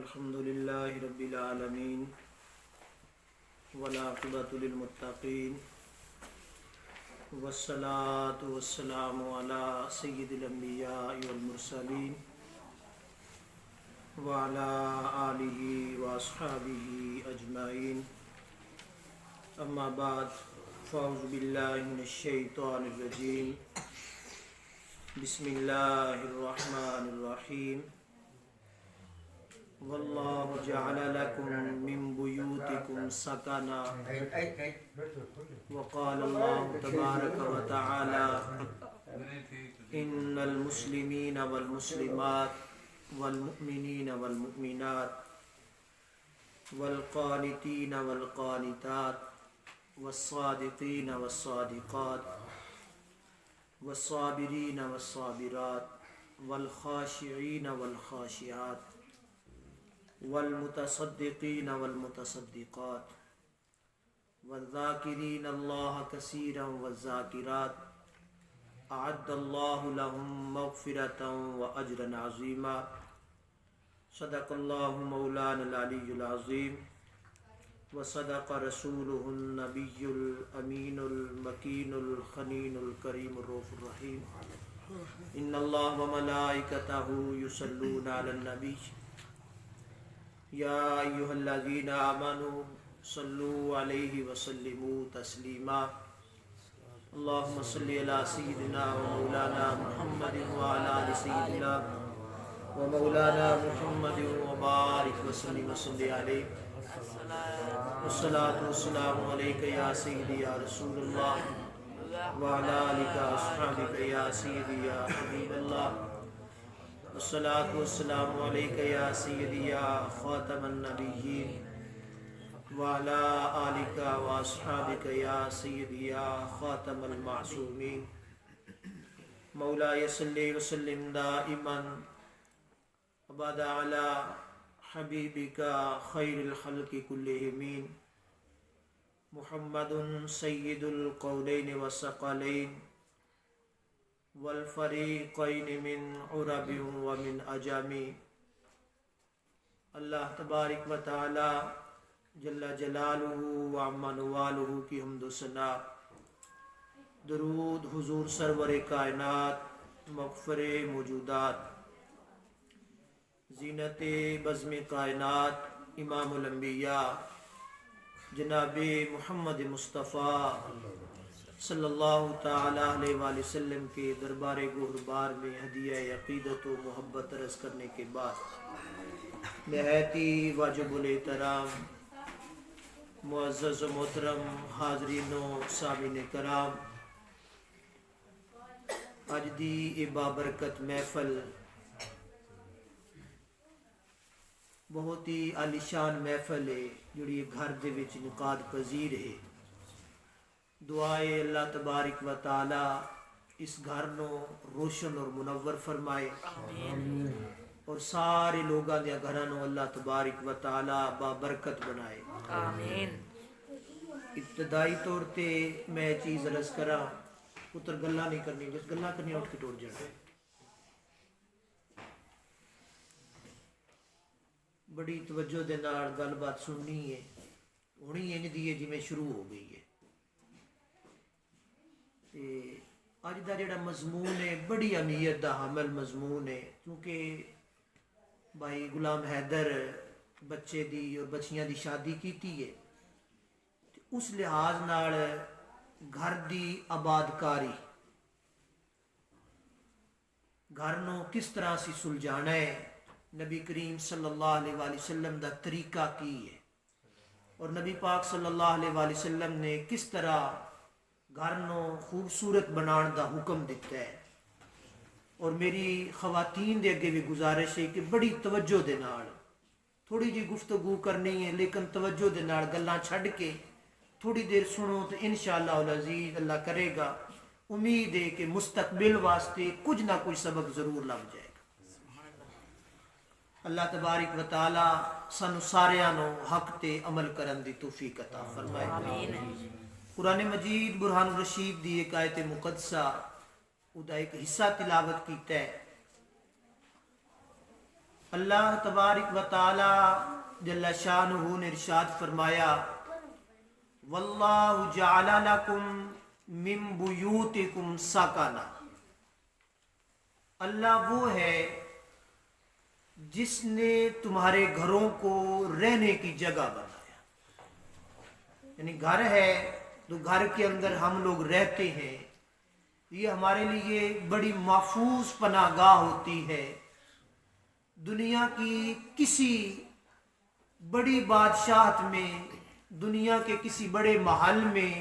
الحمد لله رب العالمين والعاقبة للمتقين والصلاة والسلام على سيد الأنبياء والمرسلين وعلى آله وأصحابه أجمعين أما بعد فأعوذ بالله من الشيطان الرجيم بسم الله الرحمن الرحيم والله جعل لكم من بيوتكم سكنا وقال الله تبارك وتعالى إن المسلمين والمسلمات والمؤمنين والمؤمنات والقانتين والقانتات والصادقين والصادقات والصابرين والصابرات والخاشعين والخاشعات والمتصدقين والمتصدقات والذاكرين الله كثيرا والذاكرات أعد الله لهم مغفرة وأجرا عظيما صدق الله مولانا العلي العظيم وصدق رسوله النبي الأمين المكين الخنين الكريم الرؤوف الرحيم إن الله وملائكته يصلون على النبي يا أيها الذين آمنوا صلوا عليه وسلموا تسليما اللهم صل على سيدنا ومولانا محمد وعلى آل سيدنا ومولانا محمد وبارك وسلم وصل عليه والصلاة والسلام عليك يا سيدي يا رسول الله وعلى آلك وأصحابك يا سيدي يا حبيب الله والصلاة والسلام عليك يا سيدي يا خاتم النبيين وعلى آلك وأصحابك يا سيدي يا خاتم المعصومين مولاي صل وسلم دائما أبدا على حبيبك خير الخلق كلهم محمد سيد القولين والثقلين والفریقین من عرب ومن عجم اللہ تبارک و تعالی جل جلالہ وعم نوالہ کی حمد و ثنا درود حضور سرور کائنات مغفر موجودات زینت بزم کائنات امام الانبیاء جناب محمد مصطفیٰ صلی اللہ تعالیٰ علیہ وآلہ وسلم کے دربار گہربار میں ہدیہ عقیدت و محبت عرض کرنے کے بعد نہایتی واجب الاحترام معزز و محترم حاضرین و سامعین کرام، اج دی اے بابرکت محفل بہت ہی عالیشان محفل ہے جڑی گھر دے وچ انعقاد پذیر ہے۔ دعائے اللہ تبارک و تعالی اس گھر نو روشن اور منور فرمائے اور سارے لوگاں دے گھراں نو اللہ تبارک و تعالی بابرکت بنائے آمین۔ ابتدائی طور تے میں چیز عرض کراں، پتر گلاں نہیں کرنی، جس گلاں کرنی اٹھ کے ٹور جانا۔ بڑی توجہ دے نال گل بات سننی ہے، ہونی انج دی ہے جویں شروع ہو گئی ہے۔ اج دا جڑا مضمون ہے بڑی اہمیت دا حامل مضمون ہے، کیونکہ بھائی غلام حیدر بچے دی اور بچیاں دی شادی کیتی ہے، اس لحاظ نال گھر دی آبادکاری، گھر نو کس طرح سی سلجھانا ہے، نبی کریم صلی اللہ علیہ وآلہ وسلم دا طریقہ کی ہے، اور نبی پاک صلی اللہ علیہ وآلہ وسلم نے کس طرح گھر نو خوبصورت بنان دا حکم دیتا ہے۔ اور میری خواتین دے اگے بھی گزارش ہے کہ بڑی توجہ دے نال تھوڑی جی گفتگو کرنی ہے، لیکن توجہ دے نال گلاں چھڈ کے تھوڑی دیر سنو تو انشاءاللہ العزیز اللہ کرے گا، امید ہے کہ مستقبل واسطے کچھ نہ کچھ سبق ضرور لگ جائے گا۔ اللہ تبارک و تعالی سانو ساریاں نو حق تے عمل کرن دی توفیق عطا فرمائے آمین۔ قرآن مجید برہان الرشید دی ایک آیت مقدسہ او دا ایک حصہ تلاوت کیتا ہے۔ اللہ تبارک و تعالی جل شانہ نے ارشاد فرمایا واللہ جعل لکم من بیوتکم سکنا، اللہ وہ ہے جس نے تمہارے گھروں کو رہنے کی جگہ بنایا، یعنی گھر ہے تو گھر کے اندر ہم لوگ رہتے ہیں، یہ ہمارے لیے بڑی محفوظ پناہ گاہ ہوتی ہے۔ دنیا کی کسی بڑی بادشاہت میں، دنیا کے کسی بڑے محل میں،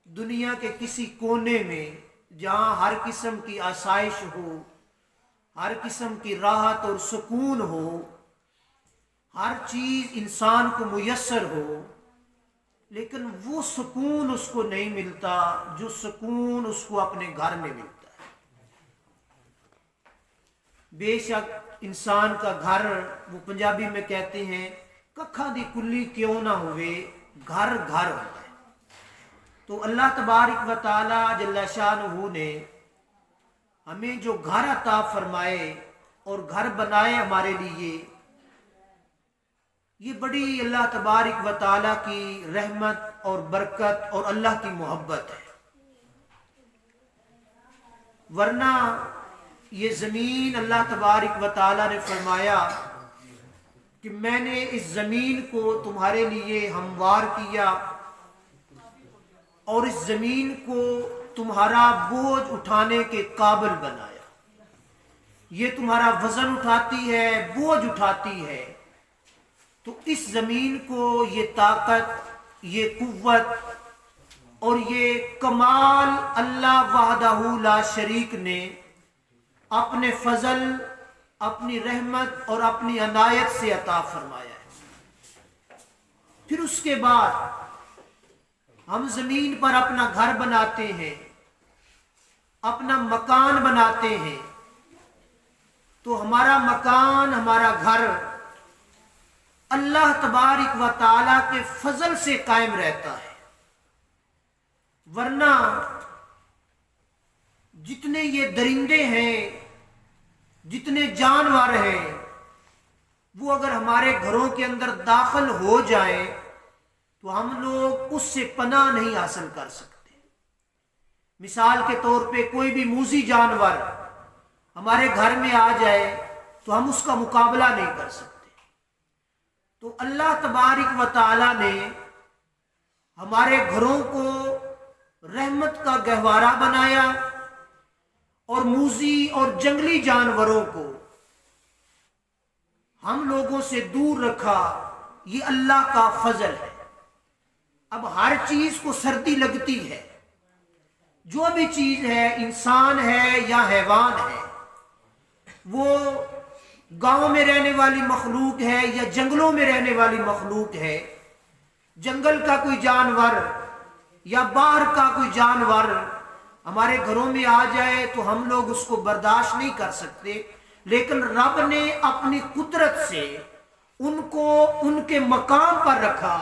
دنیا کے کسی کونے میں جہاں ہر قسم کی آسائش ہو، ہر قسم کی راحت اور سکون ہو، ہر چیز انسان کو میسر ہو، لیکن وہ سکون اس کو نہیں ملتا جو سکون اس کو اپنے گھر میں ملتا ہے۔ بے شک انسان کا گھر، وہ پنجابی میں کہتے ہیں ککھا دی کلی کیوں نہ ہوئے، گھر گھر ہوتا ہے۔ تو اللہ تبارک و تعالی جل شانہ نے ہمیں جو گھر عطا فرمائے اور گھر بنائے ہمارے لیے، یہ بڑی اللہ تبارک و تعالی کی رحمت اور برکت اور اللہ کی محبت ہے۔ ورنہ یہ زمین اللہ تبارک و تعالی نے فرمایا کہ میں نے اس زمین کو تمہارے لیے ہموار کیا اور اس زمین کو تمہارا بوجھ اٹھانے کے قابل بنایا، یہ تمہارا وزن اٹھاتی ہے، بوجھ اٹھاتی ہے۔ تو اس زمین کو یہ طاقت، یہ قوت اور یہ کمال اللہ وحدہ لا شریک نے اپنے فضل، اپنی رحمت اور اپنی عنایت سے عطا فرمایا ہے۔ پھر اس کے بعد ہم زمین پر اپنا گھر بناتے ہیں، اپنا مکان بناتے ہیں، تو ہمارا مکان، ہمارا گھر اللہ تبارک و تعالی کے فضل سے قائم رہتا ہے۔ ورنہ جتنے یہ درندے ہیں، جتنے جانور ہیں، وہ اگر ہمارے گھروں کے اندر داخل ہو جائیں تو ہم لوگ اس سے پناہ نہیں حاصل کر سکتے۔ مثال کے طور پہ کوئی بھی موذی جانور ہمارے گھر میں آ جائے تو ہم اس کا مقابلہ نہیں کر سکتے۔ تو اللہ تبارک و تعالی نے ہمارے گھروں کو رحمت کا گہوارہ بنایا اور موذی اور جنگلی جانوروں کو ہم لوگوں سے دور رکھا، یہ اللہ کا فضل ہے۔ اب ہر چیز کو سردی لگتی ہے، جو بھی چیز ہے، انسان ہے یا حیوان ہے، وہ گاؤں میں رہنے والی مخلوق ہے یا جنگلوں میں رہنے والی مخلوق ہے، جنگل کا کوئی جانور یا باہر کا کوئی جانور ہمارے گھروں میں آ جائے تو ہم لوگ اس کو برداشت نہیں کر سکتے، لیکن رب نے اپنی قدرت سے ان کو ان کے مقام پر رکھا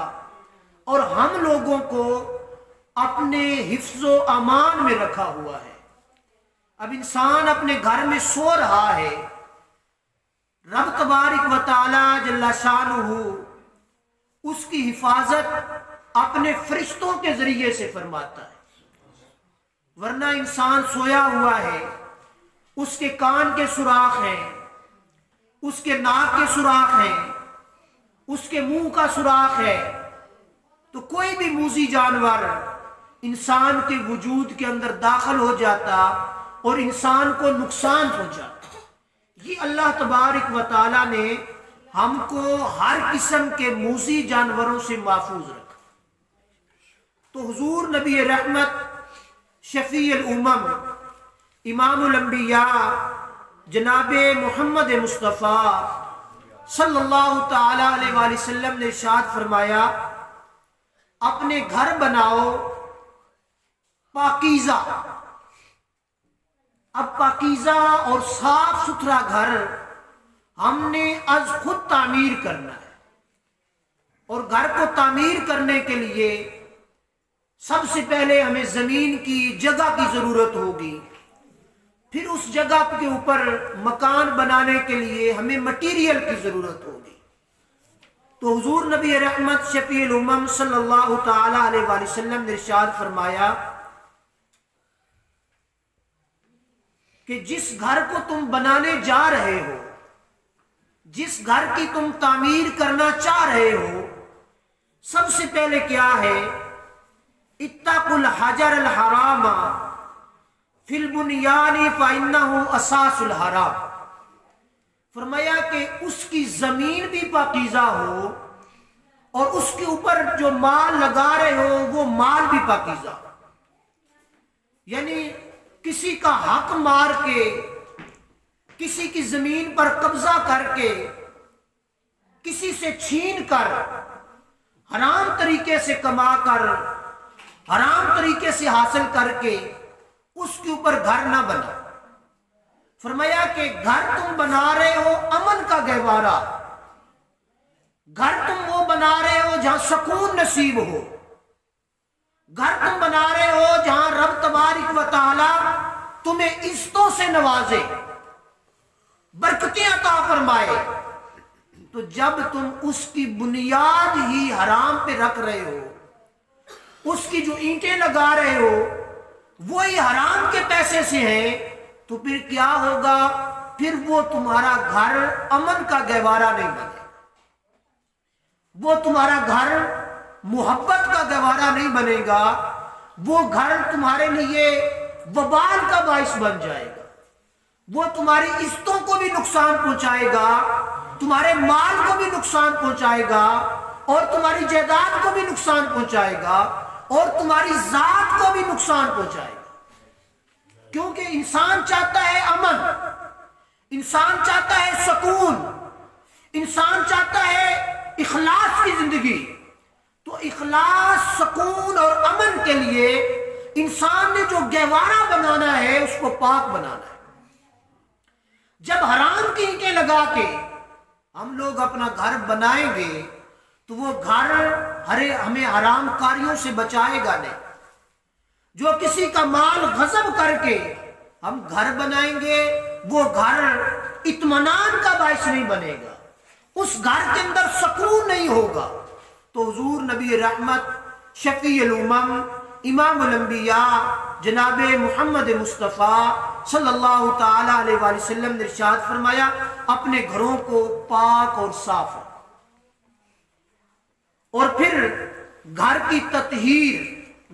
اور ہم لوگوں کو اپنے حفظ و امان میں رکھا ہوا ہے۔ اب انسان اپنے گھر میں سو رہا ہے، رب تبارک و تعالی جل شانہ اس کی حفاظت اپنے فرشتوں کے ذریعے سے فرماتا ہے۔ ورنہ انسان سویا ہوا ہے، اس کے کان کے سوراخ ہیں، اس کے ناک کے سوراخ ہیں، اس کے منہ کا سوراخ ہے، تو کوئی بھی موذی جانور انسان کے وجود کے اندر داخل ہو جاتا اور انسان کو نقصان پہنچاتا۔ یہ اللہ تبارک و تعالی نے ہم کو ہر قسم کے موذی جانوروں سے محفوظ رکھا۔ تو حضور نبی رحمت، شفیع الامم، امام الانبیاء جناب محمد مصطفیٰ صلی اللہ تعالی علیہ وآلہ وسلم نے ارشاد فرمایا، اپنے گھر بناؤ پاکیزہ۔ اب پاکیزہ اور صاف ستھرا گھر ہم نے از خود تعمیر کرنا ہے، اور گھر کو تعمیر کرنے کے لیے سب سے پہلے ہمیں زمین کی جگہ کی ضرورت ہوگی۔ پھر اس جگہ کے اوپر مکان بنانے کے لیے ہمیں مٹیریل کی ضرورت ہوگی. تو حضور نبی رحمت شفیع الامم صلی اللہ تعالی علیہ وآلہ وسلم نے ارشاد فرمایا کہ جس گھر کو تم بنانے جا رہے ہو، جس گھر کی تم تعمیر کرنا چاہ رہے ہو، سب سے پہلے کیا ہے؟ اتقوا الحجر الحرام فی البنیان فإنہ اساس الحرام. فرمایا کہ اس کی زمین بھی پاکیزہ ہو اور اس کے اوپر جو مال لگا رہے ہو وہ مال بھی پاکیزہ ہو. یعنی کسی کا حق مار کے، کسی کی زمین پر قبضہ کر کے، کسی سے چھین کر، حرام طریقے سے کما کر، حرام طریقے سے حاصل کر کے اس کے اوپر گھر نہ بنا. فرمایا کہ گھر تم بنا رہے ہو امن کا گہوارہ، گھر تم وہ بنا رہے ہو جہاں سکون نصیب ہو، گھر تم بنا رہے ہو جہاں رب تبارک و تعالی تمہیں عزتوں سے نوازے، برکتیں عطا فرمائے. تو جب تم اس کی بنیاد ہی حرام پہ رکھ رہے ہو، اس کی جو اینٹیں لگا رہے ہو وہی حرام کے پیسے سے ہیں، تو پھر کیا ہوگا؟ پھر وہ تمہارا گھر امن کا گہوارہ نہیں بنے، وہ تمہارا گھر محبت کا گہوارہ نہیں بنے گا، وہ گھر تمہارے لیے وبال کا باعث بن جائے گا، وہ تمہاری عزتوں کو بھی نقصان پہنچائے گا، تمہارے مال کو بھی نقصان پہنچائے گا، اور تمہاری جائیداد کو بھی نقصان پہنچائے گا، اور تمہاری ذات کو بھی نقصان پہنچائے گا. کیونکہ انسان چاہتا ہے امن، انسان چاہتا ہے سکون، انسان چاہتا ہے اخلاص کی زندگی. تو اخلاص، سکون اور امن کے لیے انسان نے جو گہوارہ بنانا ہے اس کو پاک بنانا ہے. جب حرام کی اینٹیں لگا کے ہم لوگ اپنا گھر بنائیں گے تو وہ گھر ہمیں حرام کاریوں سے بچائے گا نہیں. جو کسی کا مال غصب کر کے ہم گھر بنائیں گے وہ گھر اطمینان کا باعث نہیں بنے گا، اس گھر کے اندر سکون نہیں ہوگا. تو حضور نبی رحمت شفیع الامم امام الانبیاء جناب محمد مصطفیٰ صلی اللہ تعالی علیہ وآلہ وسلم نے ارشاد فرمایا اپنے گھروں کو پاک اور صاف رکھو. اور پھر گھر کی تطہیر،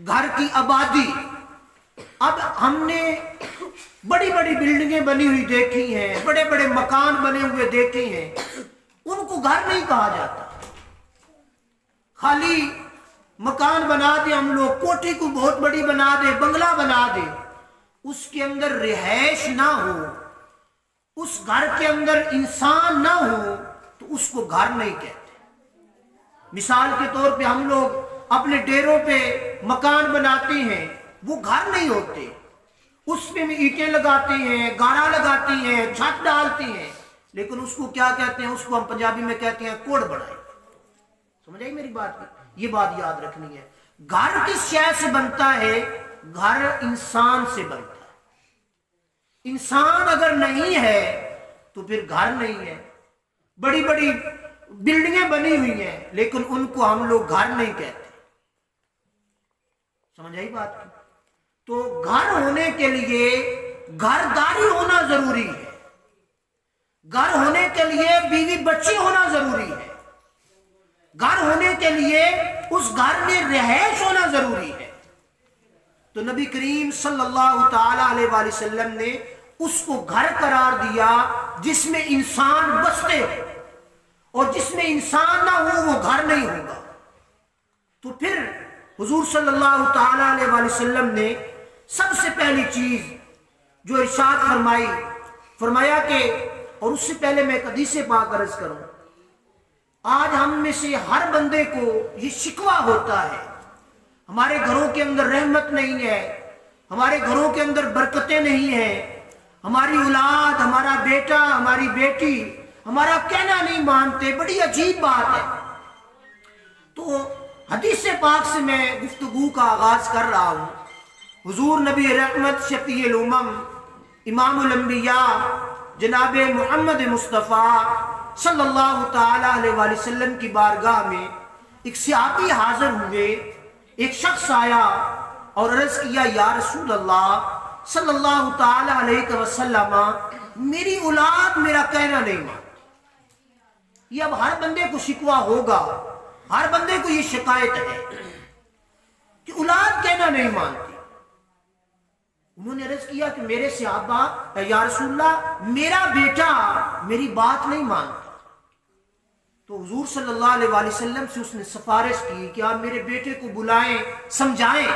گھر کی آبادی. اب ہم نے بڑی بڑی بلڈنگیں بنی ہوئی دیکھی ہیں، بڑے بڑے مکان بنے ہوئے دیکھے ہیں، ان کو گھر نہیں کہا جاتا. خالی مکان بنا دے ہم لوگ، کوٹھی کو بہت بڑی بنا دے، بنگلہ بنا دے، اس کے اندر رہائش نہ ہو، اس گھر کے اندر انسان نہ ہو تو اس کو گھر نہیں کہتے. مثال کے طور پہ ہم لوگ اپنے ڈیروں پہ مکان بناتے ہیں، وہ گھر نہیں ہوتے، اس پہ اینٹیں لگاتے ہیں، گارا لگاتی ہیں، چھت ڈالتے ہیں، لیکن اس کو کیا کہتے ہیں؟ اس کو ہم پنجابی میں کہتے ہیں کوڑ بڑھائی. سمجھ آئی میری بات کی؟ یہ بات یاد رکھنی ہے. گھر کس شے سے بنتا ہے؟ گھر انسان سے بنتا ہے. انسان اگر نہیں ہے تو پھر گھر نہیں ہے. بڑی بڑی بلڈنگیں بنی ہوئی ہیں لیکن ان کو ہم لوگ گھر نہیں کہتے. سمجھ آئی بات کی؟ تو گھر ہونے کے لیے گھرداری ہونا ضروری ہے، گھر ہونے کے لیے بیوی بچی ہونا ضروری ہے، گھر ہونے کے لیے اس گھر میں رہائش ہونا ضروری ہے. تو نبی کریم صلی اللہ تعالی علیہ وآلہ وسلم نے اس کو گھر قرار دیا جس میں انسان بستے ہو، اور جس میں انسان نہ ہو وہ گھر نہیں ہوگا. تو پھر حضور صلی اللہ تعالی علیہ وآلہ وسلم نے سب سے پہلی چیز جو ارشاد فرمایا کہ، اور اس سے پہلے میں ایک حدیث پاک عرض کروں. آج ہم میں سے ہر بندے کو یہ شکوہ ہوتا ہے ہمارے گھروں کے اندر رحمت نہیں ہے، ہمارے گھروں کے اندر برکتیں نہیں ہیں، ہماری اولاد، ہمارا بیٹا، ہماری بیٹی ہمارا کہنا نہیں مانتے. بڑی عجیب بات ہے. تو حدیث پاک سے میں گفتگو کا آغاز کر رہا ہوں. حضور نبی رحمت شفیع الامم امام الانبیاء جناب محمد مصطفیٰ صلی اللہ تعالی علیہ وآلہ وسلم کی بارگاہ میں ایک صحابی حاضر ہوئے. ایک شخص آیا اور عرض کیا یا رسول اللہ صلی اللہ تعالی علیہ وسلم میری اولاد میرا کہنا نہیں مانتی. یہ اب ہر بندے کو شکوہ ہوگا, ہر بندے کو یہ شکایت ہے کہ اولاد کہنا نہیں مانتی. انہوں نے عرض کیا کہ میرے صحابہ یا رسول اللہ میرا بیٹا میری بات نہیں مانتا. تو حضور صلی اللہ علیہ وآلہ وسلم سے اس نے سفارش کی کہ آپ میرے بیٹے کو بلائیں, سمجھائیں.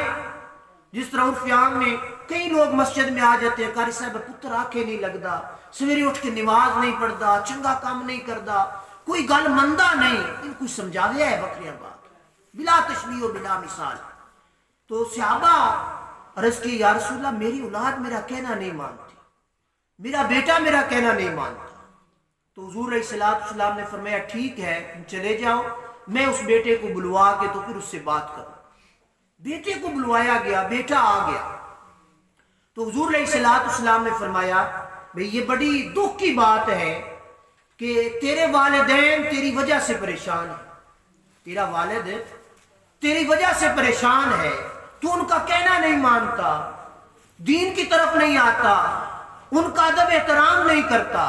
جس طرح عرف عام میں کئی لوگ مسجد میں آ جاتے ہیں, قاری صاحب پتر آنکھیں نہیں لگتا, سویرے اٹھ کے نماز نہیں پڑھتا, چنگا کام نہیں کرتا, کوئی گل مندا نہیں, ان کو سمجھا دیا ہے بکریاں بات بلا تشبیہ و بلا مثال. تو صحابہ عرض کی یا رسول اللہ میری اولاد میرا کہنا نہیں مانتی, میرا بیٹا میرا کہنا نہیں مانتا. تو حضور علیہ السلام نے فرمایا ٹھیک ہے تم چلے جاؤ, میں اس بیٹے کو بلوا کے تو پھر اس سے بات کروں. بیٹے کو بلوایا گیا, بیٹا آ گیا. تو حضور علیہ السلام نے فرمایا بھئی یہ بڑی دکھ کی بات ہے کہ تیرے والدین تیری وجہ سے پریشان ہیں, تیرا والد تیری وجہ سے پریشان ہے, تو ان کا کہنا نہیں مانتا, دین کی طرف نہیں آتا, ان کا ادب احترام نہیں کرتا.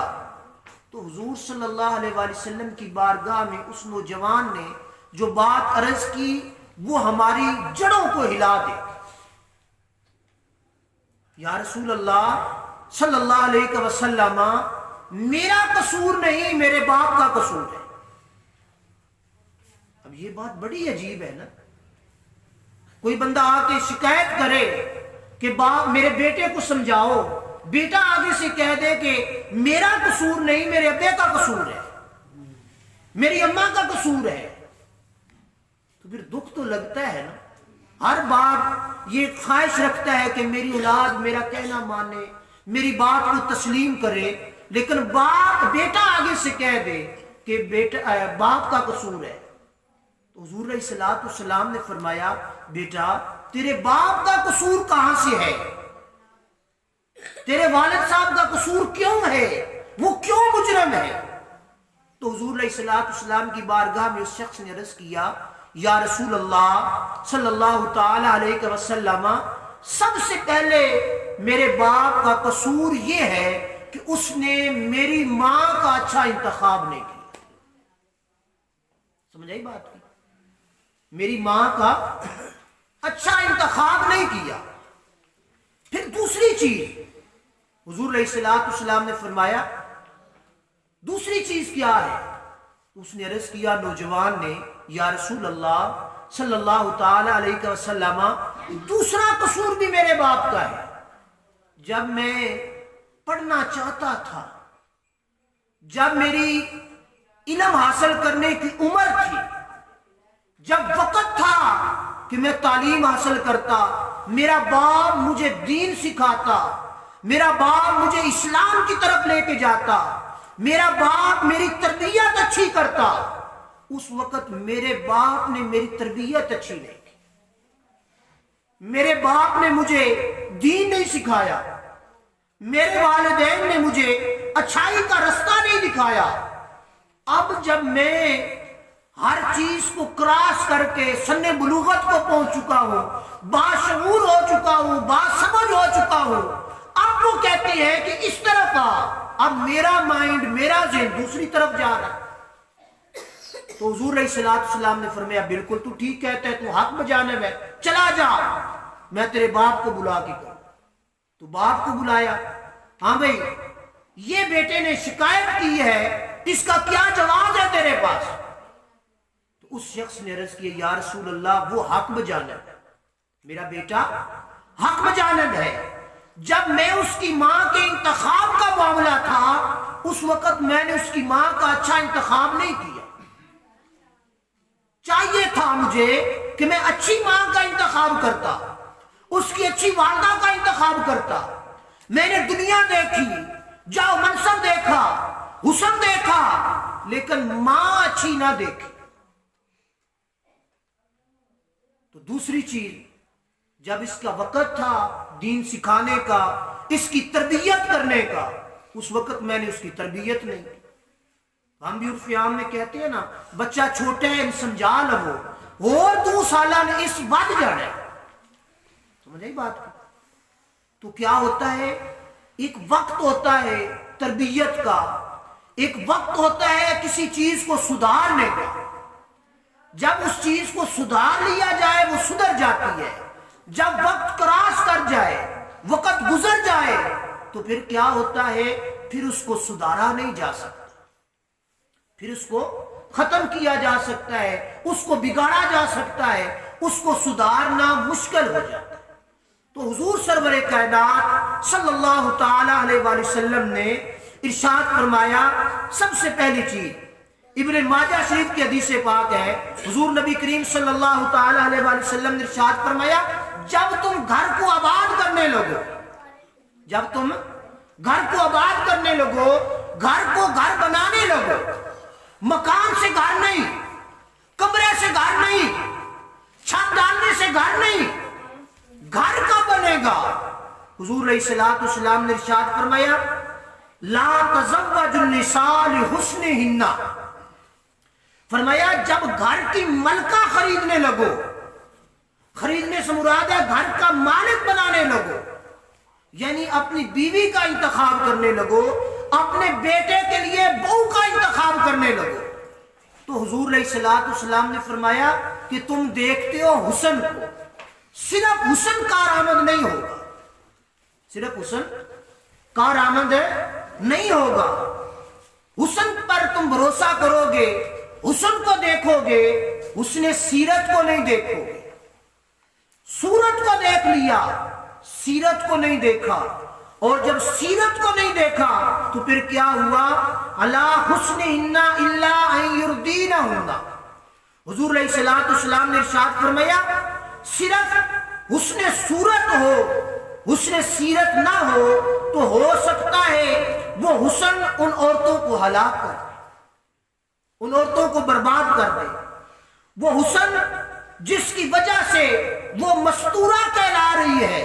تو حضور صلی اللہ علیہ وآلہ وسلم کی بارگاہ میں اس نوجوان نے جو بات عرض کی وہ ہماری جڑوں کو ہلا دے. یا رسول اللہ صلی اللہ علیہ وسلم میرا قصور نہیں, میرے باپ کا قصور ہے. اب یہ بات بڑی عجیب ہے نا, کوئی بندہ آ کے شکایت کرے کہ باپ میرے بیٹے کو سمجھاؤ, بیٹا آگے سے کہہ دے کہ میرا قصور نہیں میرے ابے کا قصور ہے, میری اماں کا قصور ہے. تو پھر دکھ تو لگتا ہے نا. ہر باپ یہ خواہش رکھتا ہے کہ میری اولاد میرا کہنا مانے, میری بات کو تسلیم کرے, لیکن بیٹا آگے سے کہہ دے کہ بیٹا باپ کا قصور ہے. تو حضور علیہ السلام نے فرمایا بیٹا تیرے باپ کا قصور کہاں سے ہے, تیرے والد صاحب کا قصور کیوں ہے, وہ کیوں مجرم ہے. تو حضور علیہ السلام کی بارگاہ میں اس شخص نے عرض کیا یا رسول اللہ صلی اللہ تعالی علیہ وسلم سب سے پہلے میرے باپ کا قصور یہ ہے کہ اس نے میری ماں کا اچھا انتخاب نہیں کیا. سمجھ آئی بات کی, میری ماں کا اچھا انتخاب نہیں کیا. پھر دوسری چیز حضور علیہ السلام نے فرمایا دوسری چیز کیا ہے. اس نے عرض کیا نوجوان نے یا رسول اللہ صلی اللہ تعالی علیہ وسلم دوسرا قصور بھی میرے باپ کا ہے. جب میں پڑھنا چاہتا تھا, جب میری علم حاصل کرنے کی عمر تھی, جب وقت تھا کہ میں تعلیم حاصل کرتا, میرا باپ مجھے دین سکھاتا, میرا باپ مجھے اسلام کی طرف لے کے جاتا, میرا باپ میری تربیت اچھی کرتا, اس وقت میرے باپ نے میری تربیت اچھی نہیں کی, میرے باپ نے مجھے دین نہیں سکھایا, میرے والدین نے مجھے اچھائی کا رستہ نہیں دکھایا. اب جب میں ہر چیز کو کراس کر کے سن بلوغت کو پہنچ چکا ہوں, باشعور ہو چکا ہوں, باسمجھ ہو چکا ہوں, اب وہ کہتے ہیں کہ اس طرف آ, اب میرا مائنڈ میرا ذہن دوسری طرف جا رہا ہے. تو حضور علیہ السلام نے فرمایا بالکل تو ٹھیک کہتا ہے, تو حق بجانب ہے, چلا جا, میں تیرے باپ کو بلا کے کروں. تو باپ کو بلایا, ہاں بھئی یہ بیٹے نے شکایت کی ہے, اس کا کیا جواب ہے تیرے پاس. تو اس شخص نے عرض کیا یا رسول اللہ وہ حق بجانب ہے, میرا بیٹا حق بجانب ہے. جب میں اس کی ماں کے انتخاب کا معاملہ تھا اس وقت میں نے اس کی ماں کا اچھا انتخاب نہیں کیا. چاہیے تھا مجھے کہ میں اچھی ماں کا انتخاب کرتا, اس کی اچھی والدہ کا انتخاب کرتا. میں نے دنیا دیکھی, جاؤ منصب دیکھا, حسن دیکھا, لیکن ماں اچھی نہ دیکھی. تو دوسری چیز جب اس کا وقت تھا دین سکھانے کا, اس کی تربیت کرنے کا، اس وقت میں نے اس کی تربیت نہیں کی۔ ہم بھی عرف عام میں کہتے ہیں نا، بچہ چھوٹے ہیں سمجھا لو، اور 2 سالہ نے اس بد جانا ہے، سمجھ آئی بات کی؟ تو کیا ہوتا ہے، ایک وقت ہوتا ہے تربیت کا، ایک وقت ہوتا ہے کسی چیز کو سدھارنے کا۔ جب اس چیز کو سدھار لیا جائے وہ سدھر جاتی ہے، جب وقت کراس کر جائے، وقت گزر جائے، تو پھر کیا ہوتا ہے، پھر اس کو سدھارا نہیں جا سکتا، پھر اس کو ختم کیا جا سکتا ہے، اس کو بگاڑا جا سکتا ہے، اس کو سدھارنا مشکل ہو جاتا ہے۔ تو حضور سرور کائنات صلی اللہ تعالی علیہ وآلہ وسلم نے ارشاد فرمایا، سب سے پہلی چیز ابن ماجہ شریف کی حدیث پاک ہے، حضور نبی کریم صلی اللہ تعالی علیہ وآلہ وسلم نے ارشاد فرمایا، جب تم گھر کو آباد کرنے لگو، جب تم گھر کو آباد کرنے لگو، گھر کو گھر بنانے لگو، مکان سے گھر نہیں، کمرے سے گھر نہیں، چھت ڈالنے سے گھر نہیں، گھر کا بنے گا۔ حضور علیہ الصلوۃ والسلام نے ارشاد فرمایا، لا تزوج النساء لحسنہن، فرمایا جب گھر کی ملکہ خریدنے لگو، خریدنے سے مراد ہے گھر کا مالک بنانے لگو، یعنی اپنی بیوی کا انتخاب کرنے لگو، اپنے بیٹے کے لیے بہو کا انتخاب کرنے لگو، تو حضور علیہ الصلوۃ والسلام نے فرمایا کہ تم دیکھتے ہو حسن کو، صرف حسن کارآمد نہیں ہوگا، صرف حسن کارآمد نہیں ہوگا، حسن پر تم بھروسہ کرو گے، حسن کو دیکھو گے، حسن سیرت کو نہیں دیکھو گے۔ صورت کو دیکھ لیا، سیرت کو نہیں دیکھا، اور جب سیرت کو نہیں دیکھا تو پھر کیا ہوا، الا حسنہن الا ان یردینہن، حضور علیہ الصلوۃ والسلام نے ارشاد فرمایا صرف حسن صورت ہو، حسن سیرت نہ ہو تو ہو سکتا ہے وہ حسن ان عورتوں کو ہلاک کر دے، ان عورتوں کو برباد کر دے، وہ حسن جس کی وجہ سے وہ مستورہ کہلا رہی ہے،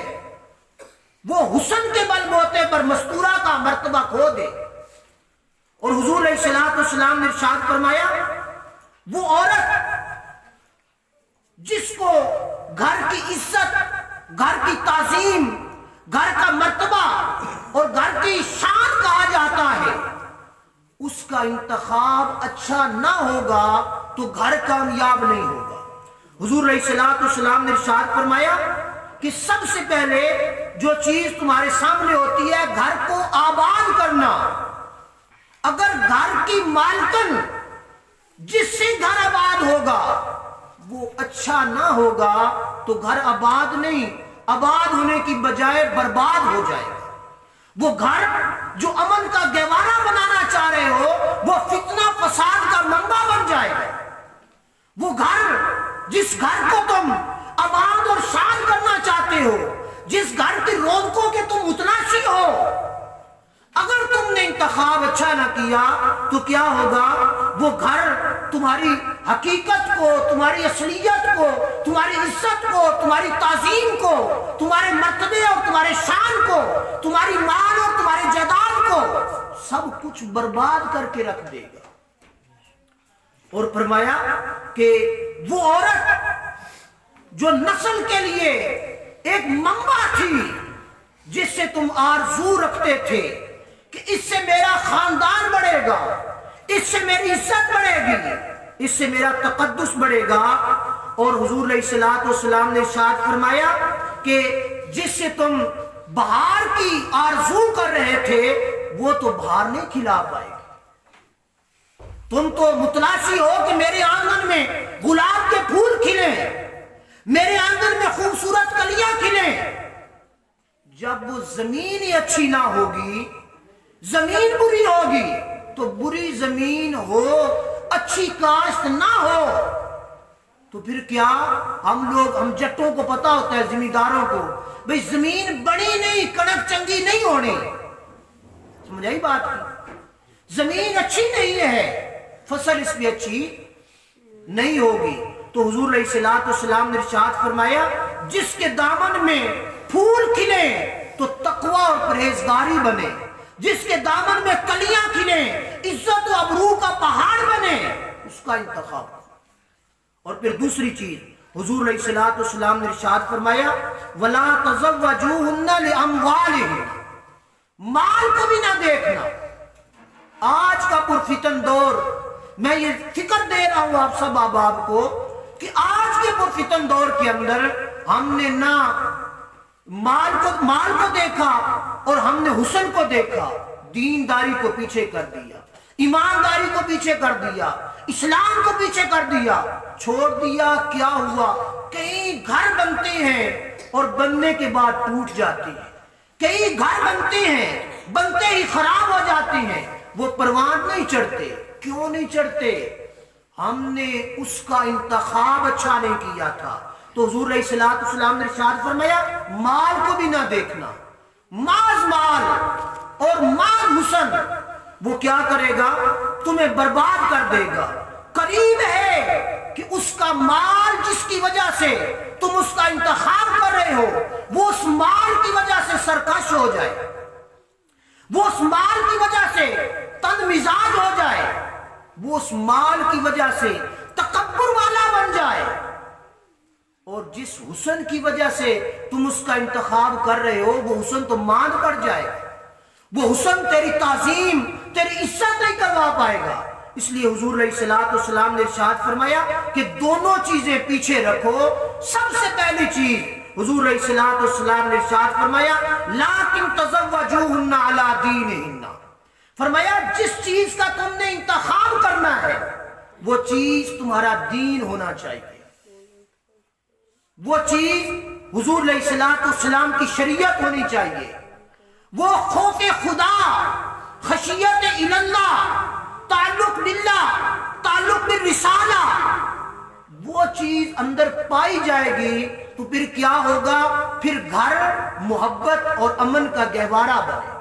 وہ حسن کے بل بوتے پر مستورہ کا مرتبہ کھو دے۔ اور حضور علیہ الصلوۃ والسلام نے ارشاد فرمایا، وہ عورت جس کو گھر کی عزت، گھر کی تعظیم، گھر کا مرتبہ اور گھر کی شان کہا جاتا ہے، اس کا انتخاب اچھا نہ ہوگا تو گھر کامیاب نہیں ہوگا۔ حضور علیہ الصلوۃ والسلام نے ارشاد فرمایا کہ سب سے پہلے جو چیز تمہارے سامنے ہوتی ہے گھر کو آباد کرنا، اگر گھر کی مالکن جس سے گھر آباد ہوگا وہ اچھا نہ ہوگا تو گھر آباد نہیں، آباد ہونے کی بجائے برباد ہو جائے گا۔ وہ گھر جو امن کا گہوارہ بنانا چاہ رہے ہو وہ فتنہ فساد کا منبع بن جائے گا۔ وہ گھر جس گھر کو تم آباد اور شاد کرنا چاہتے ہو، جس گھر کی رونقوں کے تم متلاشی ہو، اگر تم نے انتخاب اچھا نہ کیا تو کیا ہوگا، وہ گھر تمہاری حقیقت کو، تمہاری اصلیت کو، تمہاری عزت کو، تمہاری تعظیم کو، تمہارے مرتبے اور تمہارے شان کو، تمہاری مال اور تمہاری جائیداد کو سب کچھ برباد کر کے رکھ دے گا۔ اور فرمایا کہ وہ عورت جو نسل کے لیے ایک منبع تھی، جس سے تم آرزو رکھتے تھے کہ اس سے میرا خاندان بڑھے گا، اس سے میری عزت بڑھے گی، اس سے میرا تقدس بڑھے گا، اور حضور علیہ الصلوۃ والسلام نے ارشاد فرمایا کہ جس سے تم بہار کی آرزو کر رہے تھے وہ تو بہار نہیں کھلا پائے گی۔ تم تو متلاشی ہو کہ میرے آنگن میں گلاب کے پھول کھلیں، میرے آنگن میں خوبصورت کلیاں کھلیں۔ جب وہ زمین ہی اچھی نہ ہوگی، زمین بری ہوگی، تو بری زمین ہو، اچھی کاشت نہ ہو تو پھر کیا، ہم جٹوں کو پتا ہوتا ہے، زمینداروں کو، بھئی زمین بڑی نہیں، کڑک چنگی نہیں ہونی، سمجھ آئی بات کی؟ زمین اچھی نہیں ہے، فصل اس میں اچھی نہیں ہوگی۔ تو حضور علیہ الصلوۃ والسلام نے ارشاد فرمایا جس کے دامن میں پھول کھلے، تو تقوی اور پرہیزگاری بنے، جس کے دامن میں کلیاں کھلے، عزت و ابرو کا پہاڑ بنے، اس کا انتخاب کرو۔ اور پھر دوسری چیز حضور علیہ الصلوۃ والسلام نے ارشاد فرمایا وَلَا تَزَوَّجُوهُنَّ لِأَمْوَالِهِنَّ، مال کو بھی نہ دیکھنا۔ آج کا پرفتن دور، میں یہ فکر دے رہا ہوں آپ سب احباب کو کہ آج کے پرفتن دور کے اندر ہم نے نہ مال کو دیکھا اور ہم نے حسن کو دیکھا، دینداری کو پیچھے کر دیا، ایمانداری کو پیچھے کر دیا، اسلام کو پیچھے کر دیا، چھوڑ دیا۔ کیا ہوا؟ کئی گھر بنتے ہیں اور بننے کے بعد ٹوٹ جاتے ہیں، کئی گھر بنتے ہیں بنتے ہی خراب ہو جاتے ہیں، وہ پروان نہیں چڑھتے۔ کیوں نہیں چڑھتے؟ ہم نے اس کا انتخاب اچھا نہیں کیا تھا۔ تو حضور علیہ الصلوۃ والسلام نے ارشاد فرمایا مال کو بھی نہ دیکھنا، ماز مال اور مال حسن وہ کیا کرے گا؟ تمہیں برباد کر دے گا۔ قریب ہے کہ اس کا مال جس کی وجہ سے تم اس کا انتخاب کر رہے ہو، وہ اس مال کی وجہ سے سرکش ہو جائے، وہ اس مال کی وجہ سے تند مزاج ہو جائے، وہ اس مال کی وجہ سے تکبر والا بن جائے، اور جس حسن کی وجہ سے تم اس کا انتخاب کر رہے ہو وہ حسن تو ماند پڑ جائے، وہ حسن تیری تعظیم، تیری عزت نہیں کروا پائے گا۔ اس لیے حضور علیہ الصلوۃ والسلام نے ارشاد فرمایا کہ دونوں چیزیں پیچھے رکھو۔ سب سے پہلی چیز حضور علیہ الصلوۃ والسلام نے ارشاد فرمایا لَٰكِن تَزَوَّجُوهُنَّ عَلَىٰ دِينِهِنَّ، فرمایا جس چیز کا تم نے انتخاب کرنا ہے وہ چیز تمہارا دین ہونا چاہیے، وہ چیز حضور علیہ الصلوۃ والسلام کی شریعت ہونی چاہیے، وہ خوف خدا، خشیت اللہ، تعلق باللہ، تعلق بالرسالہ، وہ چیز اندر پائی جائے گی تو پھر کیا ہوگا؟ پھر گھر محبت اور امن کا گہوارہ بنے،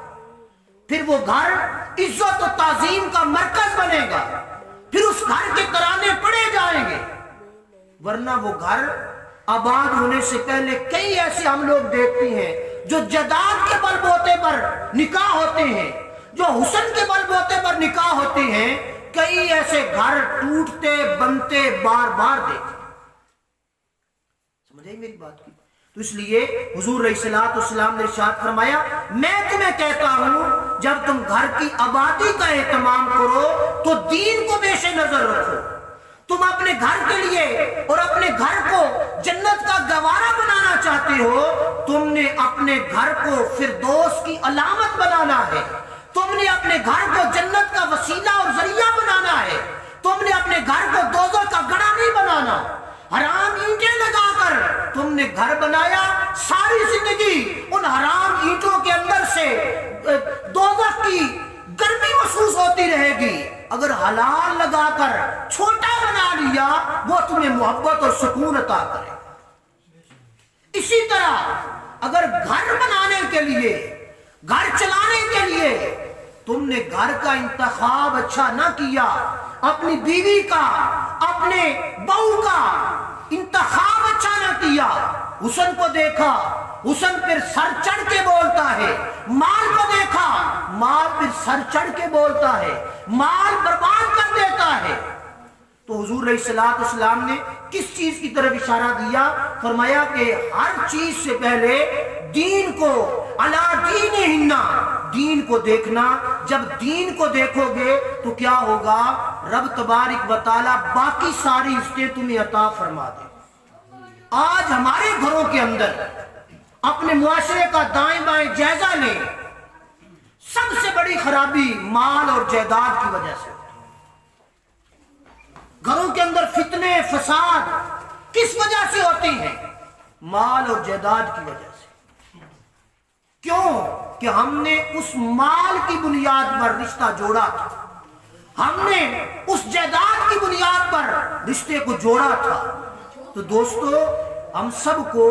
پھر وہ گھر عزت و تعظیم کا مرکز بنے گا، پھر اس گھر کے ترانے پڑے جائیں گے۔ ورنہ وہ گھر آباد ہونے سے پہلے کئی ایسے ہم لوگ دیکھتے ہیں جو جائیداد کے بل بوتے پر نکاح ہوتے ہیں، جو حسن کے بل بوتے پر نکاح ہوتے ہیں، کئی ایسے گھر ٹوٹتے بنتے بار بار دیکھتے۔ سمجھ آئی میری بات کی؟ تو اس لیے حضور علیہ الصلوۃ والسلام نے ارشاد فرمایا میں تمہیں کہتا ہوں جب تم گھر کی آبادی کا اہتمام کرو تو دین کو پیش نظر رکھو۔ تم اپنے گھر کے لیے اور اپنے گھر کو جنت کا گوارا بنانا چاہتے ہو، تم نے اپنے گھر کو فردوس کی علامت بنانا ہے، تم نے اپنے گھر کو جنت کا وسیلہ اور ذریعہ بنانا ہے، تم نے اپنے گھر کو دوزخ کا گڑھا نہیں بنانا۔ حرام اینٹیں لگا کر تم نے گھر بنایا، ساری زندگی ان حرام اینٹوں کے اندر سے دوزخ کی گرمی محسوس ہوتی رہے گی۔ اگر حلال لگا کر چھوٹا بنا لیا وہ تمہیں محبت اور سکون عطا کرے گا۔ اسی طرح اگر گھر بنانے کے لیے، گھر چلانے کے لیے تم نے گھر کا انتخاب اچھا نہ کیا، اپنی بیوی کا، اپنے بہو کا انتخاب اچھا نہ کیا، حسن کو دیکھا، حسن پھر سر چڑھ کے بولتا ہے، مال کو دیکھا، مال پھر سر چڑھ کے بولتا ہے، مال برباد کر دیتا ہے، تو حضور علیہ الصلوۃ والسلام نے کس چیز کی طرف اشارہ دیا؟ فرمایا کہ ہر چیز سے پہلے دین کو، علی دینہن، دین کو دیکھنا۔ جب دین کو دیکھو گے تو کیا ہوگا؟ رب تبارک و تعالی باقی ساری عزتیں تمہیں عطا فرما دے۔ آج ہمارے گھروں کے اندر اپنے معاشرے کا دائیں بائیں جائزہ لیں، سب سے بڑی خرابی مال اور جائیداد کی وجہ سے۔ گھروں کے اندر فتنے فساد کس وجہ سے ہوتے ہیں؟ مال اور جائیداد کی وجہ سے۔ کیوں؟ کہ ہم نے اس مال کی بنیاد پر رشتہ جوڑا تھا، ہم نے اس جائیداد کی بنیاد پر رشتے کو جوڑا تھا۔ تو دوستو ہم سب کو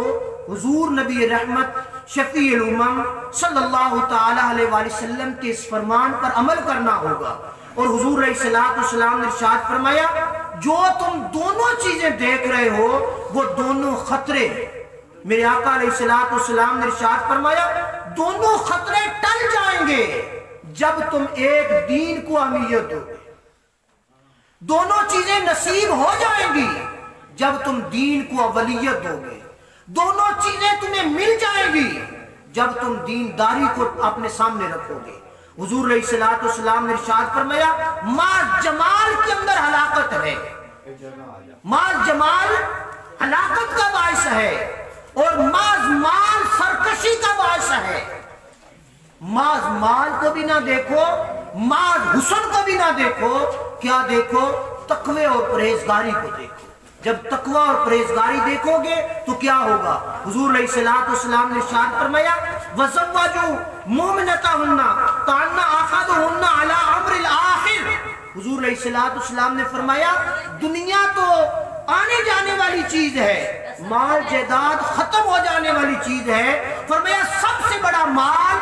حضور نبی رحمت شفیع الامم صلی اللہ تعالی علیہ وآلہ وسلم کے اس فرمان پر عمل کرنا ہوگا۔ اور حضور علیہ الصلوۃ والسلام نے ارشاد فرمایا جو تم دونوں چیزیں دیکھ رہے ہو وہ دونوں خطرے ہیں۔ میرے آقا علیہ الصلوۃ والسلام نے ارشاد فرمایا دونوں خطرے ٹل جائیں گے جب تم ایک دین کو اہمیت دو گے. دونوں چیزیں نصیب ہو جائیں گی جب تم دین کو اولیت دو گے. دونوں چیزیں تمہیں مل جائیں گی جب تم دینداری کو اپنے سامنے رکھو گے. حضور علیہ الصلوۃ والسلام نے ارشاد فرمایا مال جمال کے اندر ہلاکت ہے. مال جمال ہلاکت کا باعث ہے اور مال سرکشی کا باعث ہے. مال کو بھی نہ دیکھو, حسن کو بھی نہ دیکھو, کیا دیکھو؟ تقوی اور پرہیزگاری کو دیکھو. جب تقوی اور پرہیزگاری دیکھو گے تو کیا ہوگا؟ حضور علیہ الصلوۃ والسلام نے ارشاد فرمایا وَزَوَّجُوا مُؤْمِنَاتَهُنَّ كَأَنَّ أَحَدَهُنَّ عَلَى أَمْرِ الْآخِرِ. حضور علیہ الصلوۃ والسلام نے فرمایا دنیا تو آنے جانے والی چیز ہے, مال جائیداد ختم ہو جانے والی چیز ہے. فرمایا سب سے بڑا مال,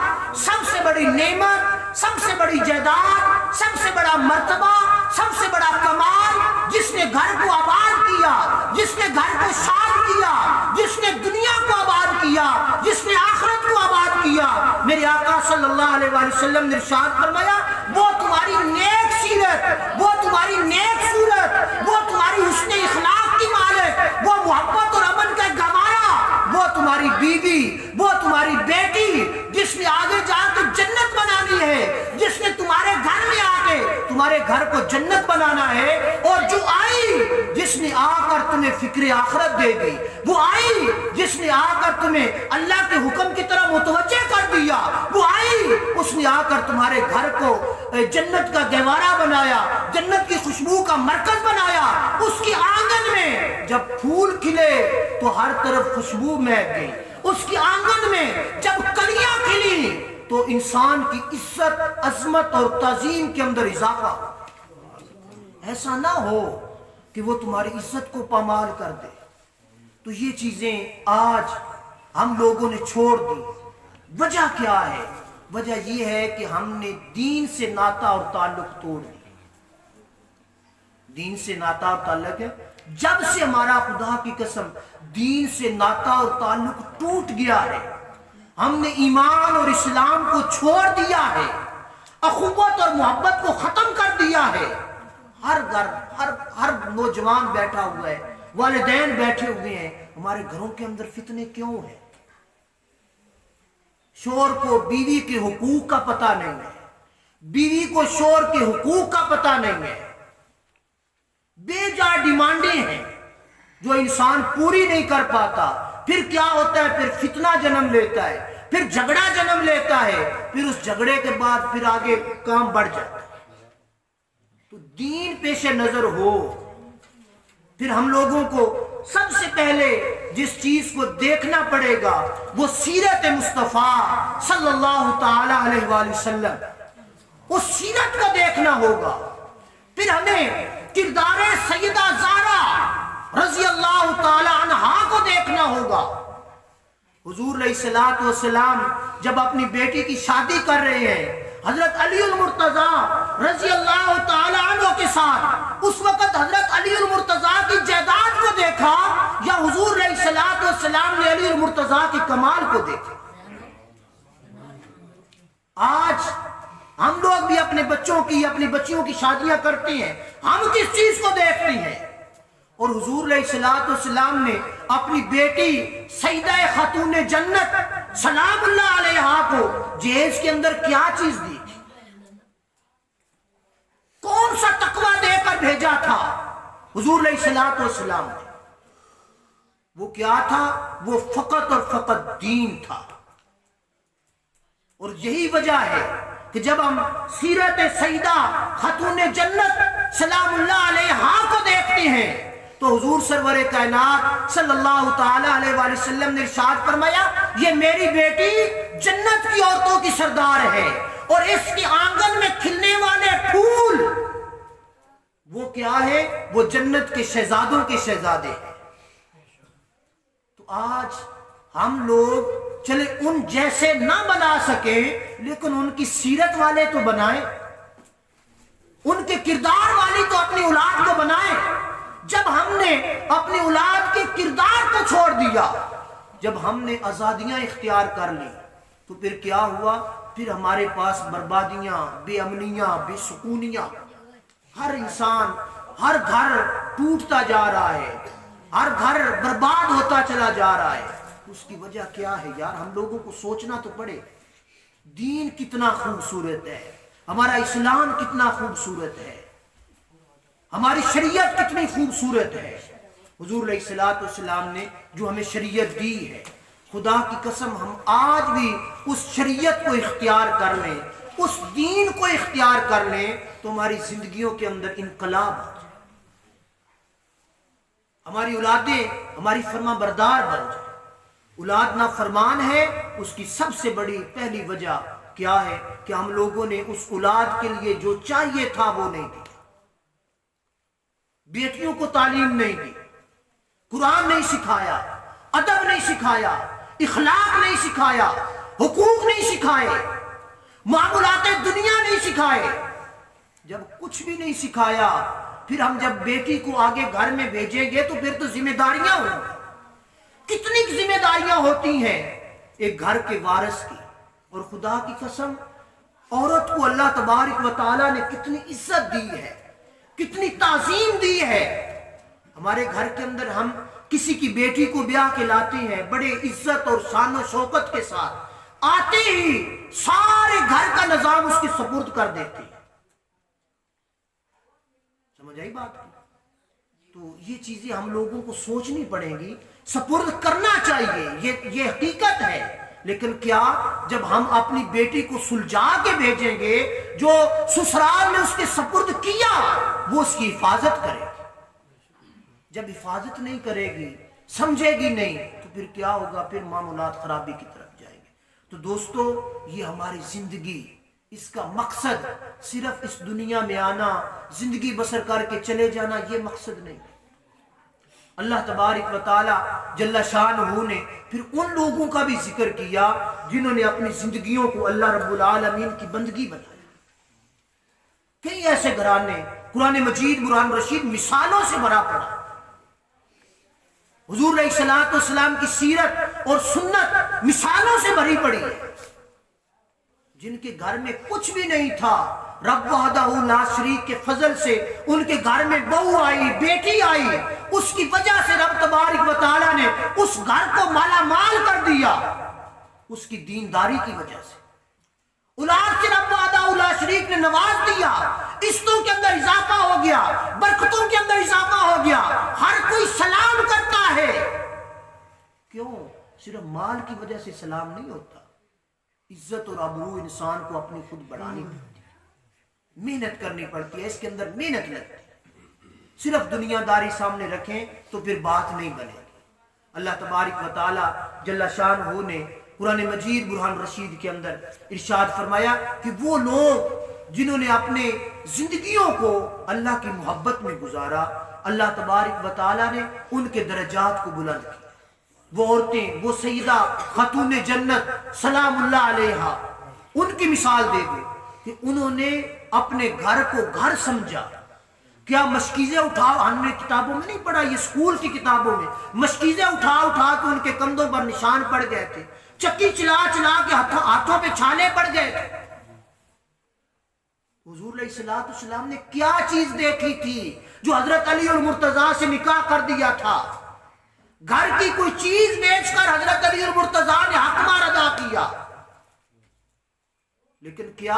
سب سے بڑی نعمت, سب سے بڑی جائیداد, سب سے بڑا مرتبہ, سب سے بڑا کمال جس نے گھر کو آباد کیا, جس نے گھر کو شاد کیا, جس نے دنیا کو آباد کیا, جس نے آخرت کو آباد کیا. میرے آقا صلی اللہ علیہ وآلہ وسلم نے ارشاد فرمایا وہ تمہاری نیک سیرت, وہ تمہاری نیک صورت, وہ تمہاری حسن اخلاق کی مالک, وہ محبت اور امن کا گوارا, وہ تمہاری بیوی, وہ تمہاری بیٹی جس نے آگے جا کے جنت بنانی ہے, جس نے تمہارے گھر میں آ کے تمہارے گھر کو جنت بنانا ہے. اور جو آئی جس نے آ کر تمہیں فکر آخرت دے گئی, وہ آئی جس نے آ کر تمہیں اللہ کے حکم کی طرف متوجہ کر دیا, وہ آئی اس نے آ کر تمہارے گھر کو جنت کا گہوارہ بنایا, جنت کی خوشبو کا مرکز بنایا. اس کی آنگن میں جب پھول کھلے تو ہر طرف خوشبو مہک گئی. اس کی آنگن میں جب کلیاں کھلی تو انسان کی عزت, عظمت اور تعظیم کے اندر اضافہ. ایسا نہ ہو کہ وہ تمہاری عزت کو پامال کر دے. تو یہ چیزیں آج ہم لوگوں نے چھوڑ دی. وجہ کیا ہے؟ وجہ یہ ہے کہ ہم نے دین سے ناتا اور تعلق توڑ دیا. دین سے ناتا اور تعلق ہے, جب سے ہمارا خدا کی قسم دین سے ناتا اور تعلق ٹوٹ گیا ہے, ہم نے ایمان اور اسلام کو چھوڑ دیا ہے, اخوت اور محبت کو ختم کر دیا ہے. ہر گھر, ہر نوجوان بیٹھا ہوا ہے, والدین بیٹھے ہوئے ہیں. ہمارے گھروں کے اندر فتنے کیوں ہیں؟ شوہر کو بیوی کے حقوق کا پتہ نہیں ہے, بیوی کو شوہر کے حقوق کا پتہ نہیں ہے. بے جا ڈیمانڈیں ہیں جو انسان پوری نہیں کر پاتا. پھر کیا ہوتا ہے؟ پھر فتنہ جنم لیتا ہے, پھر جھگڑا جنم لیتا ہے, پھر اس جھگڑے کے بعد پھر آگے کام بڑھ جاتا ہے. تو دین پیش نظر ہو. پھر ہم لوگوں کو سب سے پہلے جس چیز کو دیکھنا پڑے گا وہ سیرت مصطفیٰ صلی اللہ تعالی علیہ وآلہ وسلم, اس سیرت کو دیکھنا ہوگا. پھر ہمیں کردار سیدہ زہرا رضی اللہ تعالی عنہا کو دیکھنا ہوگا. حضور علیہ الصلوۃ والسلام جب اپنی بیٹی کی شادی کر رہے ہیں حضرت علی المرتضیٰ رضی اللہ تعالی عنہ کے ساتھ, اس وقت حضرت علی المرتضیٰ کی جائیداد کو دیکھا یا حضور علیہ الصلوۃ والسلام نے علی المرتضیٰ کے کمال کو دیکھا؟ آج ہم لوگ بھی اپنے بچوں کی, اپنی بچیوں کی شادیاں کرتے ہیں, ہم کس چیز کو دیکھتے ہیں؟ اور حضور علیہ الصلوۃ والسلام نے اپنی بیٹی سیدہ خاتون جنت سلام اللہ علیہا کو جہیز کے اندر کیا چیز دی تھی؟ کون سا تقویٰ دے کر بھیجا تھا حضور علیہ الصلوۃ والسلام نے؟ وہ کیا تھا؟ وہ فقط اور فقط دین تھا. اور یہی وجہ ہے کہ جب ہم سیرت سیدہ خاتون جنت سلام اللہ علیہا کو دیکھتے ہیں تو حضور سرور کائنات صلی اللہ تعالی علیہ وآلہ وسلم نے ارشاد فرمایا یہ میری بیٹی جنت کی عورتوں کی سردار ہے, اور اس کے آنگن میں کھلنے والے پھول وہ کیا ہے؟ وہ جنت کے شہزادوں کے شہزادے ہیں. تو آج ہم لوگ چلے ان جیسے نہ بنا سکے لیکن ان کی سیرت والے تو بنائیں, ان کے کردار والی تو اپنی اولاد کو بنائیں. جب ہم نے اپنی اولاد کے کردار کو چھوڑ دیا, جب ہم نے آزادیاں اختیار کر لی, تو پھر کیا ہوا؟ پھر ہمارے پاس بربادیاں، بے امنیاں، بے سکونیاں، ہر انسان، ہر گھر ٹوٹتا جا رہا ہے، ہر گھر برباد ہوتا چلا جا رہا ہے۔ اس کی وجہ کیا ہے یار؟ ہم لوگوں کو سوچنا تو پڑے۔ دین کتنا خوبصورت ہے، ہمارا اسلام کتنا خوبصورت ہے، ہماری شریعت کتنی خوبصورت ہے۔ حضور علیہ الصلوۃ والسلام نے جو ہمیں شریعت دی ہے، خدا کی قسم ہم آج بھی اس شریعت کو اختیار کر لیں، اس دین کو اختیار کر لیں تو ہماری زندگیوں کے اندر انقلاب آ جائے، ہماری اولادیں ہماری فرما بردار بن جائے۔ اولاد نا فرمان ہے، اس کی سب سے بڑی پہلی وجہ کیا ہے کہ ہم لوگوں نے اس اولاد کے لیے جو چاہیے تھا وہ نہیں دیا۔ بیٹیوں کو تعلیم نہیں دی، قرآن نہیں سکھایا، ادب نہیں سکھایا، اخلاق نہیں سکھایا، حقوق نہیں سکھائے، معاملات دنیا نہیں سکھائے۔ جب کچھ بھی نہیں سکھایا، پھر ہم جب بیٹی کو آگے گھر میں بھیجیں گے تو پھر تو ذمہ داریاں ہوں گی۔ کتنی ذمہ داریاں ہوتی ہیں ایک گھر کے وارث کی، اور خدا کی قسم عورت کو اللہ تبارک و تعالیٰ نے کتنی عزت دی ہے، کتنی تعظیم دی ہے۔ ہمارے گھر کے اندر ہم کسی کی بیٹی کو بیاہ کے لاتے ہیں بڑے عزت اور شان و شوکت کے ساتھ، آتے ہی سارے گھر کا نظام اس کے سپرد کر دیتے ہیں۔ سمجھ آئی بات کی؟ تو یہ چیزیں ہم لوگوں کو سوچنی پڑیں گی، سپرد کرنا چاہیے، یہ حقیقت ہے۔ لیکن کیا جب ہم اپنی بیٹی کو سلجھا کے بھیجیں گے، جو سسرال میں اس کے سپرد کیا وہ اس کی حفاظت کرے گی۔ جب حفاظت نہیں کرے گی، سمجھے گی نہیں، تو پھر کیا ہوگا؟ پھر معاملات خرابی کی طرف جائیں گے۔ تو دوستو، یہ ہماری زندگی، اس کا مقصد صرف اس دنیا میں آنا، زندگی بسر کر کے چلے جانا، یہ مقصد نہیں۔ اللہ تبارک و تعالی جل شانہ نے پھر ان لوگوں کا بھی ذکر کیا جنہوں نے اپنی زندگیوں کو اللہ رب العالمین کی بندگی بنایا۔ کئی ایسے گھرانے، قرآن مجید، قرآن رشید مثالوں سے بھرا پڑا۔ حضور علیہ الصلوۃ والسلام کی سیرت اور سنت مثالوں سے بھری پڑی ہے۔ جن کے گھر میں کچھ بھی نہیں تھا، رب وحدہ لا شریک کے فضل سے ان کے گھر میں بہو آئی، بیٹی آئی، اس کی وجہ سے رب تبارک و تعالیٰ نے اس گھر کو مالا مال کر دیا، اس کی دینداری کی وجہ سے۔ اولاد سے رب وحدہ لا شریک نے نواز دیا، عزتوں کے اندر اضافہ ہو گیا، برکتوں کے اندر اضافہ ہو گیا، ہر کوئی سلام کرتا ہے۔ کیوں؟ صرف مال کی وجہ سے سلام نہیں ہوتا۔ عزت اور آبرو انسان کو اپنی خود بڑھانی پڑتی ہے، محنت کرنی پڑتی ہے، اس کے اندر محنت لگتی ہے۔ صرف دنیا داری سامنے رکھیں تو پھر بات نہیں بنے گی۔ اللہ تبارک و تعالی جل شانہ نے قرآن مجید برہان رشید کے اندر ارشاد فرمایا کہ وہ لوگ جنہوں نے اپنے زندگیوں کو اللہ کی محبت میں گزارا، اللہ تبارک و تعالی نے ان کے درجات کو بلند کیا۔ وہ عورتیں، وہ سیدہ خاتون جنت سلام اللہ علیہا، ان کی مثال دے دے کہ انہوں نے اپنے گھر کو گھر سمجھا۔ کیا مشکیزیں اٹھا، ہم نے کتابوں میں نہیں پڑھا، یہ اسکول کی کتابوں میں مشکیزیں اٹھا اٹھا کے ان کے کندھوں پر نشان پڑ گئے تھے، چکی چلا چلا کے ہاتھوں پہ چھالے پڑ گئے تھے۔ حضور علیہ الصلوۃ والسلام نے کیا چیز دیکھی تھی جو حضرت علی المرتضیٰ سے نکاح کر دیا تھا؟ گھر کی کوئی چیز بیچ کر حضرت علی المرتضیٰ نے حق مار ادا کیا۔ لیکن کیا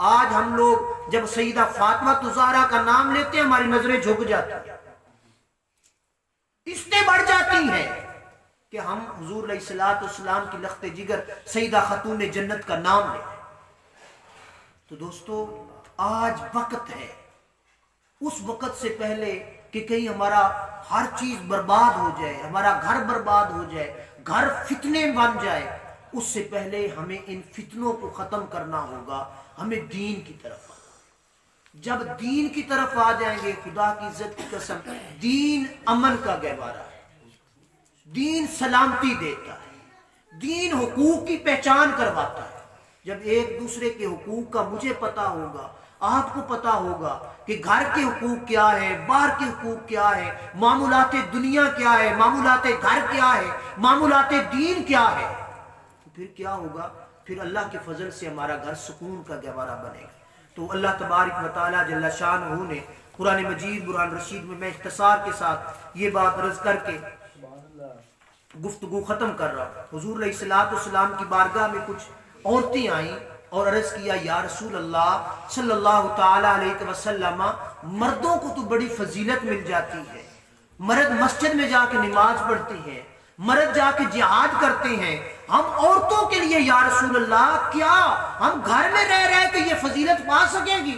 آج ہم لوگ جب سیدہ فاطمہ الزہرا کا نام لیتے ہیں ہماری نظریں جھک جاتی ہیں، اس سے بڑھ جاتی ہیں کہ ہم حضور علیہ الصلوۃ والسلام کی لخت جگر سیدہ خاتون جنت کا نام لیں۔ تو دوستو، آج وقت ہے، اس وقت سے پہلے کہ کہیں ہمارا ہر چیز برباد ہو جائے، ہمارا گھر برباد ہو جائے، گھر فتنے بن جائے، اس سے پہلے ہمیں ان فتنوں کو ختم کرنا ہوگا، ہمیں دین کی طرف آنا۔ جب دین کی طرف آ جائیں گے، خدا کی عزت کی قسم، دین امن کا گہوارہ ہے، دین سلامتی دیتا ہے، دین حقوق کی پہچان کرواتا ہے۔ جب ایک دوسرے کے حقوق کا مجھے پتہ ہوگا، آپ کو پتا ہوگا کہ گھر کے حقوق کیا ہے، باہر کے حقوق کیا ہے، معاملات دنیا کیا ہے، معاملات گھر کیا ہے، معاملات دین کیا ہے، تو پھر کیا ہوگا؟ پھر اللہ کے فضل سے ہمارا گھر سکون کا گہوارہ بنے گا۔ تو اللہ تبارک و تعالیٰ جل شانہ نے قرآن مجید برہان رشید میں اختصار کے ساتھ یہ بات عرض کر کے گفتگو ختم کر رہا ہوں۔ حضور علیہ الصلوۃ والسلام کی بارگاہ میں کچھ عورتیں آئیں اور عرض کیا، یا رسول اللہ صلی اللہ تعالیٰ علیہ وسلم، مردوں کو تو بڑی فضیلت مل جاتی ہے، مرد مسجد میں جا کے نماز پڑھتے ہیں، مرد جا کے جہاد کرتے ہیں، ہم عورتوں کے لیے یا رسول اللہ کیا ہم گھر میں رہ رہے کہ یہ فضیلت پا سکیں گی؟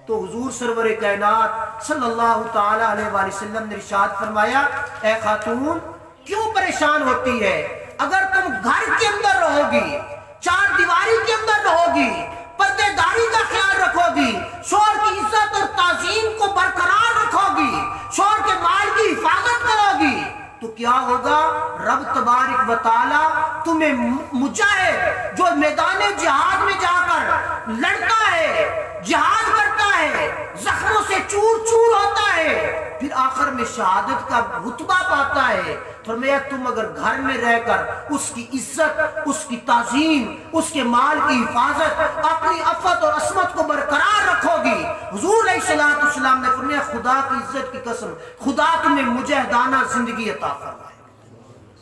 تو حضور سرور کائنات صلی اللہ تعالیٰ علیہ وآلہ وسلم نے ارشاد فرمایا، اے خاتون کیوں پریشان ہوتی ہے؟ اگر تم گھر کے اندر رہو گی، چار دیواری کے اندر رہو گی، پردے داری کا خیال رکھو گی، شوہر کی عزت اور تعظیم کو برقرار رکھو گی، شوہر کے مال کی حفاظت کرو گی، تو کیا ہوگا؟ رب تبارک و تعالی تمہیں مجاہد جو میدان جہاد میں جا کر لڑتا ہے، جہاد کرتا ہے، زخموں سے چور چور ہوتا ہے، پھر آخر میں شہادت کا رتبہ پاتا ہے، فرمایا تم اگر گھر میں رہ کر اس کی عزت، اس کی تعظیم، اس کے مال کی حفاظت، اپنی عفت اور عصمت کو برقرار رکھو گی، حضور علیہ الصلوۃ والسلام نے فرمایا خدا کی عزت کی قسم، خدا تمہیں مجاہدانہ زندگی عطا فرمائے،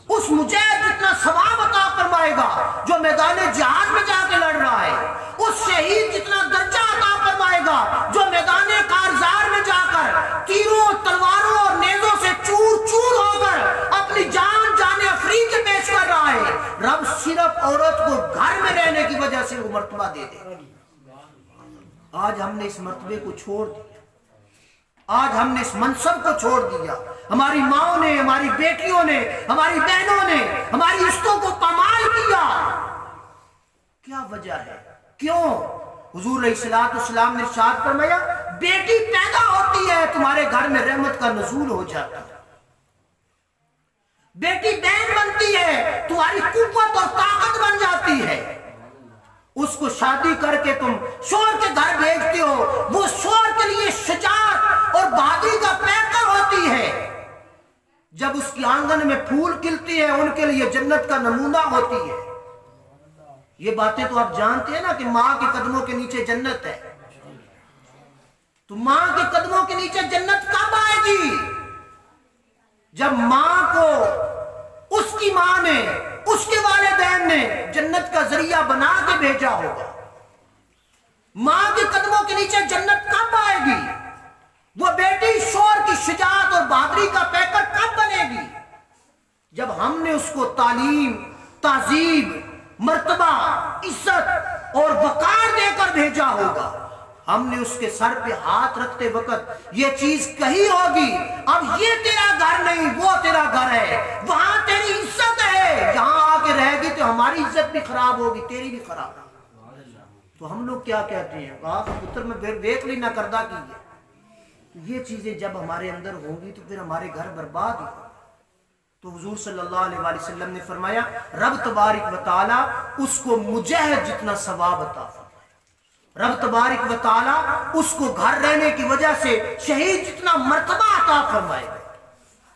اس مجاہد جتنا ثواب عطا فرمائے گا جو میدان جہاد میں جا کے لڑ رہا ہے، اس شہید جتنا درجہ عطا فرمائے گا جو میدان کارزار میں جا کر تیروں، تلواروں اور نیزوں سے چور چور ہو کر اپنی جان جان افریدی کے پیش کر رہا ہے، رب صرف عورت کو گھر میں رہنے کی وجہ سے وہ مرتبہ دے دے۔ آج ہم نے اس مرتبے کو چھوڑ دیا، آج ہم نے اس منصب کو چھوڑ دیا، ہماری ماؤں نے، ہماری بیٹیوں نے، ہماری بہنوں نے ہماری عزتوں کو پامال کیا۔ کیا وجہ ہے؟ کیوں؟ حضور علیہ الصلوۃ والسلام نے ارشاد فرمایا، بیٹی پیدا ہوتی ہے تمہارے گھر میں رحمت کا نزول ہو جاتا ہے، بیٹی بہن بنتی ہے تمہاری قوت اور طاقت بن جاتی ہے، اس کو شادی کر کے تم شوہر کے گھر بھیجتے ہو، وہ شوہر کے لیے شجاعت اور بہادری کا پیکر ہوتی ہے، جب اس کی آنگن میں پھول کھلتی ہیں ان کے لیے جنت کا نمونہ ہوتی ہے۔ یہ باتیں تو آپ جانتے ہیں نا کہ ماں کے قدموں کے نیچے جنت ہے، تو ماں کے قدموں کے نیچے جنت کب آئے گی؟ جب ماں کو اس کی ماں نے، اس کے والدین نے جنت کا ذریعہ بنا کے بھیجا ہوگا۔ ماں کے قدموں کے نیچے جنت کب آئے گی؟ وہ بیٹی شوہر کی شجاعت اور بہادری کا پیکر کب بنے گی؟ جب ہم نے اس کو تعلیم، تہذیب، مرتبہ، عزت اور وقار دے کر بھیجا ہوگا۔ ہم نے اس کے سر پہ ہاتھ رکھتے وقت یہ چیز کہی ہوگی، اب یہ تیرا گھر نہیں، وہ تیرا گھر ہے، وہاں تیری عزت ہے، یہاں آ کے رہے گی تو ہماری عزت بھی خراب ہوگی، تیری بھی خراب ہوگی۔ تو ہم لوگ کیا کہتے ہیں، آپ پتر میں دیکھ لی نہ کردہ کیجیے، تو یہ چیزیں جب ہمارے اندر ہوں گی تو پھر ہمارے گھر برباد ہی ہوگا۔ تو حضور صلی اللہ علیہ وآلہ وسلم نے فرمایا، رب تبارک و تعالیٰ اس کو مجاہد جتنا ثواب عطا فرمائے، رب تبارک و تعالیٰ اس کو گھر رہنے کی وجہ سے شہید جتنا مرتبہ عطا فرمائے گا۔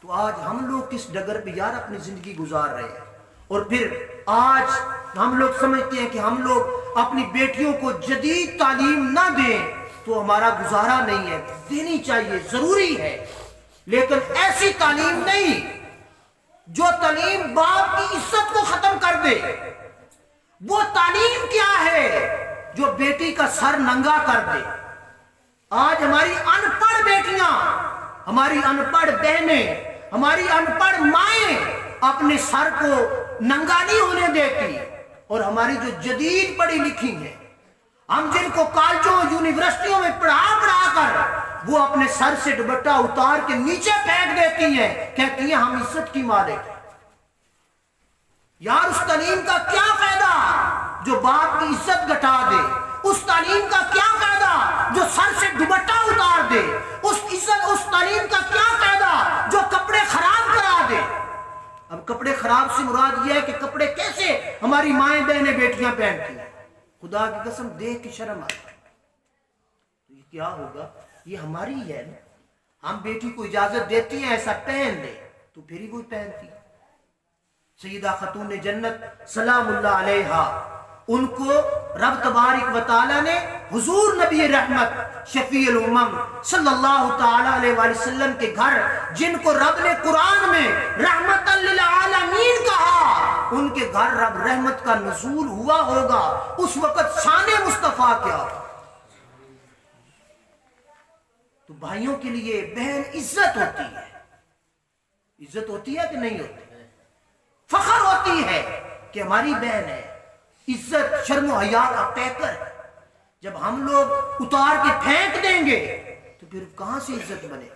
تو آج ہم لوگ کس ڈگر پہ یار اپنی زندگی گزار رہے ہیں، اور پھر آج ہم لوگ سمجھتے ہیں کہ ہم لوگ اپنی بیٹیوں کو جدید تعلیم نہ دیں تو ہمارا گزارا نہیں ہے، دینی چاہیے، ضروری ہے، لیکن ایسی تعلیم نہیں جو تعلیم باپ کی عزت کو ختم کر دے۔ وہ تعلیم کیا ہے جو بیٹی کا سر ننگا کر دے۔ آج ہماری ان پڑھ بیٹیاں، ہماری ان پڑھ بہنیں، ہماری ان پڑھ مائیں اپنے سر کو ننگا نہیں ہونے دیتی، اور ہماری جو جدید پڑھی لکھی ہیں، ہم جن کو کالجوں یونیورسٹیوں میں پڑھا کر وہ اپنے سر سے دوپٹہ اتار کے نیچے پھینک دیتی ہیں، کہتی ہیں ہم عزت کی مالک ہیں۔ یار اس تعلیم کا کیا فائدہ جو باپ کی عزت گھٹا دے؟ اس تعلیم کا کیا فائدہ جو سر سے دوپٹہ اتار دے؟ اس تعلیم کا کیا فائدہ جو کپڑے خراب کرا دے؟ اب کپڑے خراب سے مراد یہ ہے کہ کپڑے کیسے ہماری مائیں بہنیں بیٹیاں پہنتی ہیں، خدا کی قسم دیکھ کے شرم آتی ہے۔ تو یہ کیا ہوگا؟ یہ ہماری ہے نا، ہم بیٹی کو اجازت دیتی ہیں ایسا پہن لے تو پھر ہی وہ پہنتی۔ سیدہ خاتون جنت سلام اللہ علیہا ان کو رب تبارک و تعالی نے حضور نبی رحمت شفیع الامم صلی اللہ تعالی علیہ وآلہ وسلم کے گھر، جن کو رب نے قرآن میں رحمت للعالمین کہا، ان کے گھر رب رحمت کا نزول ہوا ہوگا، اس وقت شان مصطفیٰ کیا ہو۔ تو بھائیوں کے لیے بہن عزت ہوتی ہے، عزت ہوتی ہے کہ نہیں ہوتی؟ فخر ہوتی ہے کہ ہماری بہن ہے، عزت شرم و حیا کا پیکر ہے۔ جب ہم لوگ اتار کے پھینک دیں گے تو پھر کہاں سے عزت بنے؟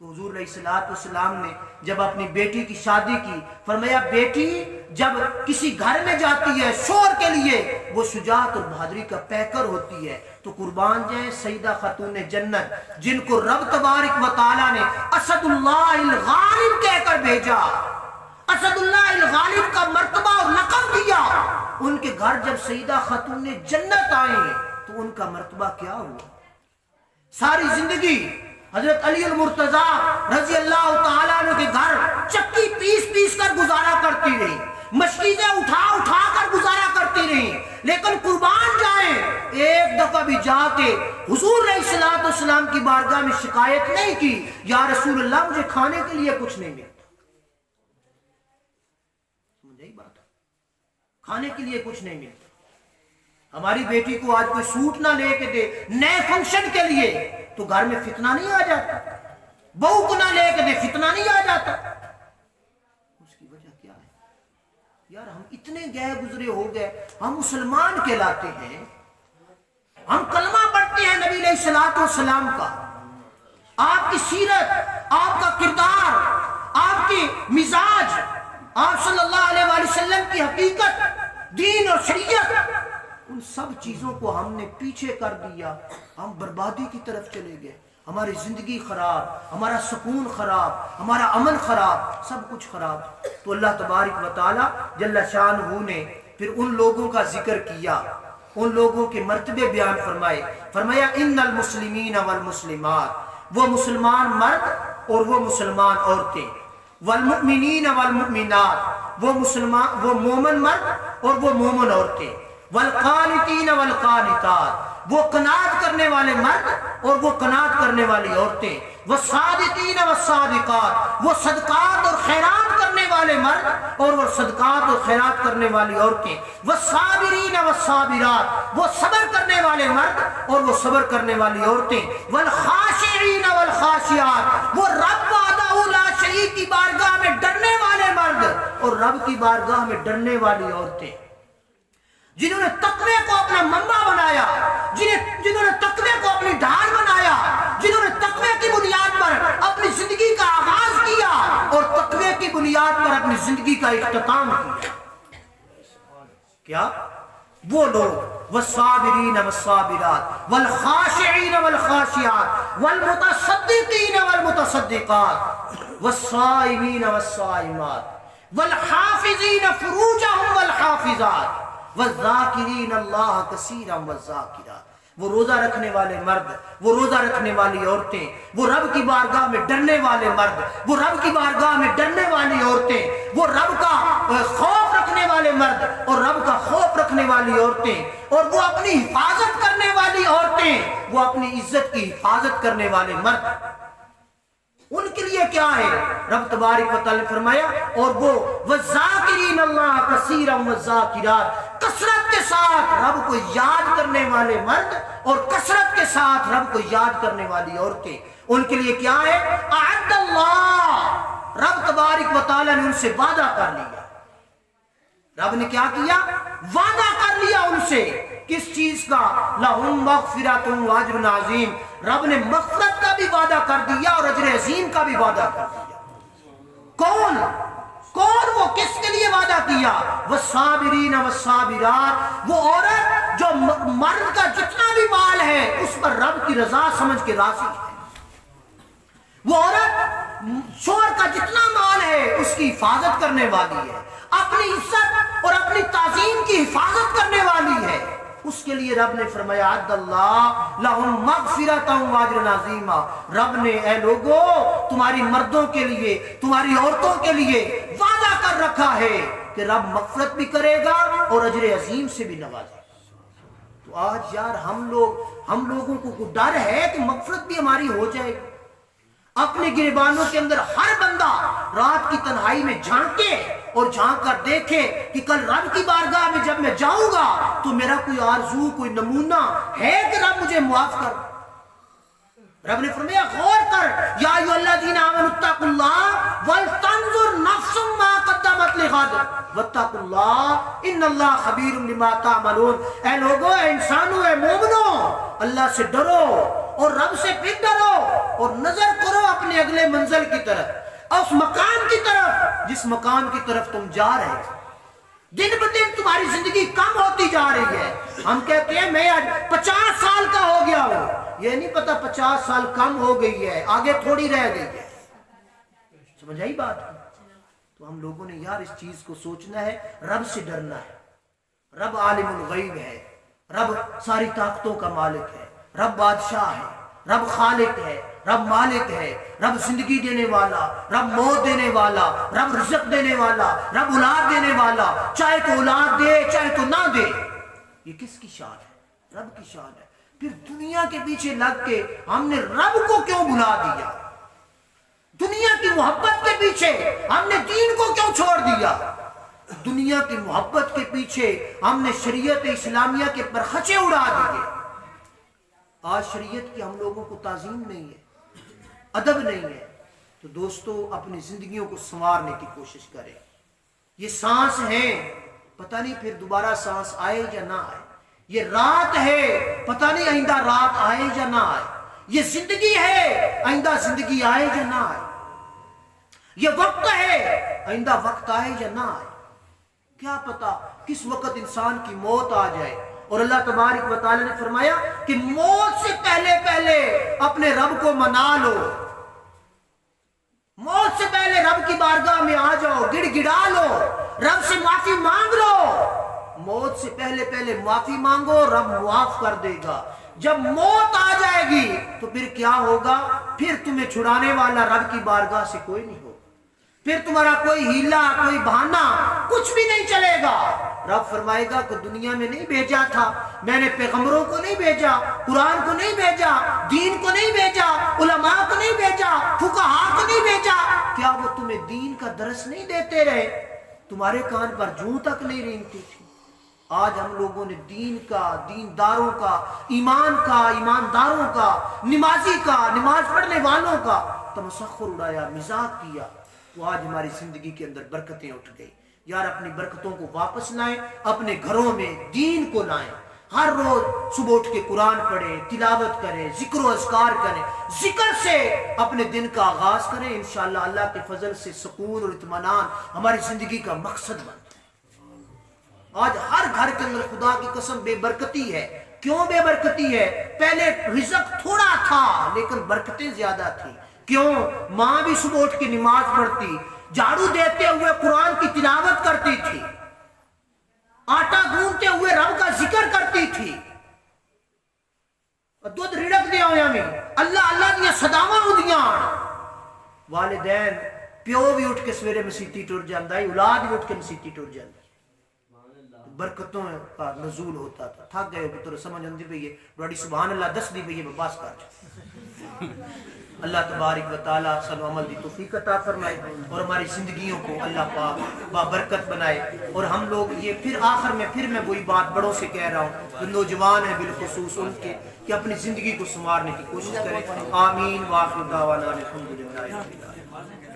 تو حضور علیہ الصلوۃ والسلام نے جب اپنی بیٹی کی شادی کی، فرمایا بیٹی جب کسی گھر میں جاتی ہے شوہر کے لیے وہ شجاعت اور بہادری کا پیکر ہوتی ہے۔ تو قربان جائیں سیدہ خاتون جنت، جن کو رب تبارک و تعالی نے اسد اللہ الغالب کہہ کر بھیجا، اسد اللہ الغالب کا مرتبہ اور لقب دیا، ان کے گھر جب سیدہ خاتون جنت آئیں تو ان کا مرتبہ کیا ہوا؟ ساری زندگی حضرت علی المرتضیٰ رضی اللہ تعالیٰ عنہ کے گھر چکی پیس پیس کر گزارا کرتی رہی، مشکیزیں اٹھا اٹھا کر گزارا کرتی رہی، لیکن قربان جائیں ایک دفعہ بھی جا کے حضور علیہ الصلوۃ والسلام کی بارگاہ میں شکایت نہیں کی، یا رسول اللہ مجھے کھانے کے لیے کچھ نہیں ملتا، کھانے کے لیے کچھ نہیں ملتا۔ ہماری بیٹی کو آج کوئی سوٹ نہ لے کے دے نئے فنکشن کے لیے تو گھر میں فتنہ نہیں آ جاتا، بہو کو نہ لے کے دے فتنہ نہیں آ جاتا۔ اس کی وجہ کیا ہے؟ یار ہم اتنے گئے گزرے ہو گئے، ہم مسلمان کہلاتے ہیں، ہم کلمہ پڑھتے ہیں نبی علیہ الصلوۃ والسلام کا، آپ کی سیرت، آپ کا کردار، آپ کی مزاج، آپ صلی اللہ علیہ وآلہ وسلم کی حقیقت، دین اور شریعت، ان سب چیزوں کو ہم نے پیچھے کر دیا، ہم بربادی کی طرف چلے گئے، ہماری زندگی خراب، ہمارا سکون خراب، ہمارا امن خراب، سب کچھ خراب۔ تو اللہ تبارک و تعالی جل شانہ نے پھر ان لوگوں کا ذکر کیا، ان لوگوں کے مرتبے بیان فرمائے، فرمایا ان المسلمین والمسلمات، وہ مسلمان مرد اور وہ مسلمان عورتیں، والمؤمنین والمؤمنات، وہ مومن مرد اور وہ مومن عورتیں، والقانتین والقانتات، وہ قناعت کرنے والے مرد اور وہ قناعت کرنے والی عورتیں، والصادقین والصادقات، وہ صدقات اور خیرات کرنے والے مرد اور وہ صدقات اور خیرات کرنے والی عورتیں، والصابرین والصابرات، وہ صبر کرنے والے مرد اور وہ صبر کرنے والی عورتیں، والخاشعین والخاشعات، وہ رب وحدہ لا شریک کی بارگاہ میں ڈرنے والے مرد اور رب کی بارگاہ میں ڈرنے والی عورتیں، جنہوں نے تقوی کو اپنا منبع بنایا، جنہوں نے تقوی کو اپنی ڈھال بنایا، جنہوں نے تقوی کی بنیاد پر اپنی زندگی کا آغاز کیا اور تقوی کی بنیاد پر اپنی زندگی کا اختتام کیا۔ کیا؟ وہ لوگ والصابرین والصابرات، والخاشعین والخاشعات، والمتصدقین والمتصدقات، والصائمین والصائمات، والحافظین فروجہم والحافظات، والذاکرین اللہ کثیرا والذاکرات، وہ روزہ رکھنے والے مرد، وہ روزہ رکھنے والی عورتیں، وہ رب کی بارگاہ میں ڈرنے والے مرد، وہ رب کی بارگاہ میں ڈرنے والی عورتیں، وہ رب کا خوف رکھنے والے مرد اور رب کا خوف رکھنے والی عورتیں، اور وہ اپنی حفاظت کرنے والی عورتیں، وہ اپنی عزت کی حفاظت کرنے والے مرد، ان کے لیے کیا ہے؟ رب تبارک و تعالی نے فرمایا اور وہ والذاکرین اللہ کثیرا والذاکرات، کثرت کے ساتھ رب کو یاد کرنے والے مرد اور کثرت کے ساتھ رب کو یاد کرنے والی عورتیں، ان کے لیے کیا ہے؟ اعد اللہ، رب تبارک و تعالی نے ان سے وعدہ کر لیا۔ رب نے کیا کیا؟ وعدہ کر لیا ان سے، کس چیز کا؟ لہم مغفرۃ واجر عظیم، رب نے مغفرت کا بھی وعدہ کر دیا اور اجر عظیم کا بھی وعدہ کر دیا۔ کون وہ کس کے لیے وعدہ کیا؟ والصابرین والصابرات، وہ عورت جو مرد کا جتنا بھی مال ہے اس پر رب کی رضا سمجھ کے راضی ہے، وہ عورت شوہر کا جتنا مال ہے اس کی حفاظت کرنے والی ہے، اپنی عزت اور اپنی تعظیم کی حفاظت کرنے والی ہے، اس کے لیے رب نے فرمایا عد اللہ لہم مغفرۃ واجر عظیم، رب نے اے لوگو تمہاری مردوں کے لیے، تمہاری عورتوں کے لیے وعدہ کر رکھا ہے کہ رب مغفرت بھی کرے گا اور اجر عظیم سے بھی نوازے گا۔ تو آج یار ہم لوگوں کو کوئی ڈر ہے کہ مغفرت بھی ہماری ہو جائے گی؟ اپنے گریبانوں کے اندر ہر بندہ رات کی تنہائی میں جھانکے اور جھانک کر دیکھے کہ کل رب کی بارگاہ میں جب میں جاؤں گا تو میرا کوئی آرزو، کوئی نمونہ ہے کہ رب مجھے معاف کر۔ رب نے فرمایا غور کر، یا ایھا الذین آمنوا اتقوا اللہ ولتنظر نفس ما قدمت لغد واتقوا اللہ ان اللہ خبیر بما تعملون۔ اے لوگو، اے انسانوں، اے مومنو، اللہ سے ڈرو اور رب سے پھر ڈرو اور نظر کرو اپنے اگلے منزل کی طرف، اور اس مقام کی طرف جس مقام کی طرف تم جا رہے ہو۔ دن بدن تمہاری زندگی کم ہوتی جا رہی ہے۔ ہم کہتے ہیں میں آج 50 سال کا ہو گیا ہوں، یہ نہیں پتا 50 سال کم ہو گئی ہے، آگے تھوڑی رہ گئی ہے۔ سمجھ آئی بات؟ تو ہم لوگوں نے یار اس چیز کو سوچنا ہے، رب سے ڈرنا ہے۔ رب عالم الغیب ہے، رب ساری طاقتوں کا مالک ہے، رب بادشاہ ہے، رب خالق ہے، رب مالک ہے، رب زندگی دینے والا، رب موت دینے والا، رب رزق دینے والا، رب اولاد دینے والا، چاہے تو اولاد دے چاہے تو نہ دے۔ یہ کس کی شان ہے؟ رب کی شان ہے۔ پھر دنیا کے پیچھے لگ کے ہم نے رب کو کیوں بھلا دیا؟ دنیا کی محبت کے پیچھے ہم نے دین کو کیوں چھوڑ دیا؟ دنیا کی محبت کے پیچھے ہم نے شریعت اسلامیہ کے پرخچے اڑا دیے۔ آج شریعت کی ہم لوگوں کو تعظیم نہیں ہے، ادب نہیں ہے۔ تو دوستو اپنی زندگیوں کو سنوارنے کی کوشش کریں۔ یہ سانس ہے، پتہ نہیں پھر دوبارہ سانس آئے یا نہ آئے۔ یہ رات ہے، پتہ نہیں آئندہ رات آئے یا نہ آئے۔ یہ زندگی ہے، آئندہ زندگی آئے یا نہ آئے۔ یہ وقت ہے، آئندہ وقت آئے یا نہ آئے۔ کیا پتا کس وقت انسان کی موت آ جائے۔ اور اللہ تبارک و تعالی نے فرمایا کہ موت سے پہلے اپنے رب کو منا لو، موت سے پہلے رب کی بارگاہ میں آ جاؤ، گڑ گڑا لو، رب سے معافی مانگ لو۔ موت سے پہلے معافی مانگو، رب معاف کر دے گا۔ جب موت آ جائے گی تو پھر کیا ہوگا؟ پھر تمہیں چھڑانے والا رب کی بارگاہ سے کوئی نہیں ہوگا، پھر تمہارا کوئی ہیلا، کوئی بہانہ، کچھ بھی نہیں چلے گا۔ رب فرمائے گا کہ دنیا میں نہیں بھیجا تھا، میں نے پیغمبروں کو نہیں بھیجا، قرآن کو نہیں بھیجا، دین کو نہیں بھیجا، علماء کو نہیں بھیجا، فقہاء کو نہیں بھیجا؟ کیا وہ تمہیں دین کا درس نہیں دیتے رہے؟ تمہارے کان پر جوں تک نہیں رینگتی تھی؟ آج ہم لوگوں نے دین کا، دینداروں کا، ایمان کا، ایمانداروں کا، نمازی کا، نماز پڑھنے والوں کا تمسخر اڑایا، مذاق کیا۔ تو آج ہماری زندگی کے اندر برکتیں اٹھ گئی۔ یار اپنی برکتوں کو واپس لائیں، اپنے گھروں میں دین کو لائیں۔ ہر روز صبح اٹھ کے قرآن پڑھیں، تلاوت کریں، ذکر و اذکار کریں، ذکر سے اپنے دن کا آغاز کریں۔ انشاءاللہ اللہ کے فضل سے سکون اور اطمینان ہماری زندگی کا مقصد بنتا ہے۔ آج ہر گھر کے اندر خدا کی قسم بے برکتی ہے۔ کیوں بے برکتی ہے؟ پہلے رزق تھوڑا تھا لیکن برکتیں زیادہ تھیں۔ کیوں؟ ماں بھی صبح اٹھ کے نماز پڑھتی، جھاڑو دیتے ہوئے قرآن کی تلاوت کرتی تھی، آٹا گوندتے ہوئے رب کا ذکر کرتی تھی، دودھ رڑک دیا ہویا میں اللہ اللہ دیا صداواں ہوندیاں۔ والدین پیو بھی اٹھ کے سویرے مسیتی ٹر جاندا ہے، اولاد بھی اٹھ کے مسیتی ٹر جاندا ہے۔ برکتوں کا نزول ہوتا تھا۔ تھک گئے پتر سمجھ آندی پئی ہے، بڑی سبحان اللہ دس دی پئی ہے، بس کر۔ اللہ تبارک و تعالی سانو عمل دی توفیق عطا فرمائے اور ہماری زندگیوں کو اللہ پاک بابرکت بنائے۔ اور ہم لوگ یہ پھر آخر میں وہی بات بڑوں سے کہہ رہا ہوں، جو نوجوان ہیں بالخصوص ان کے، کہ اپنی زندگی کو سنوارنے کی کوشش کریں۔ آمین۔ وآخر دعوانا الحمدللہ رب العالمین۔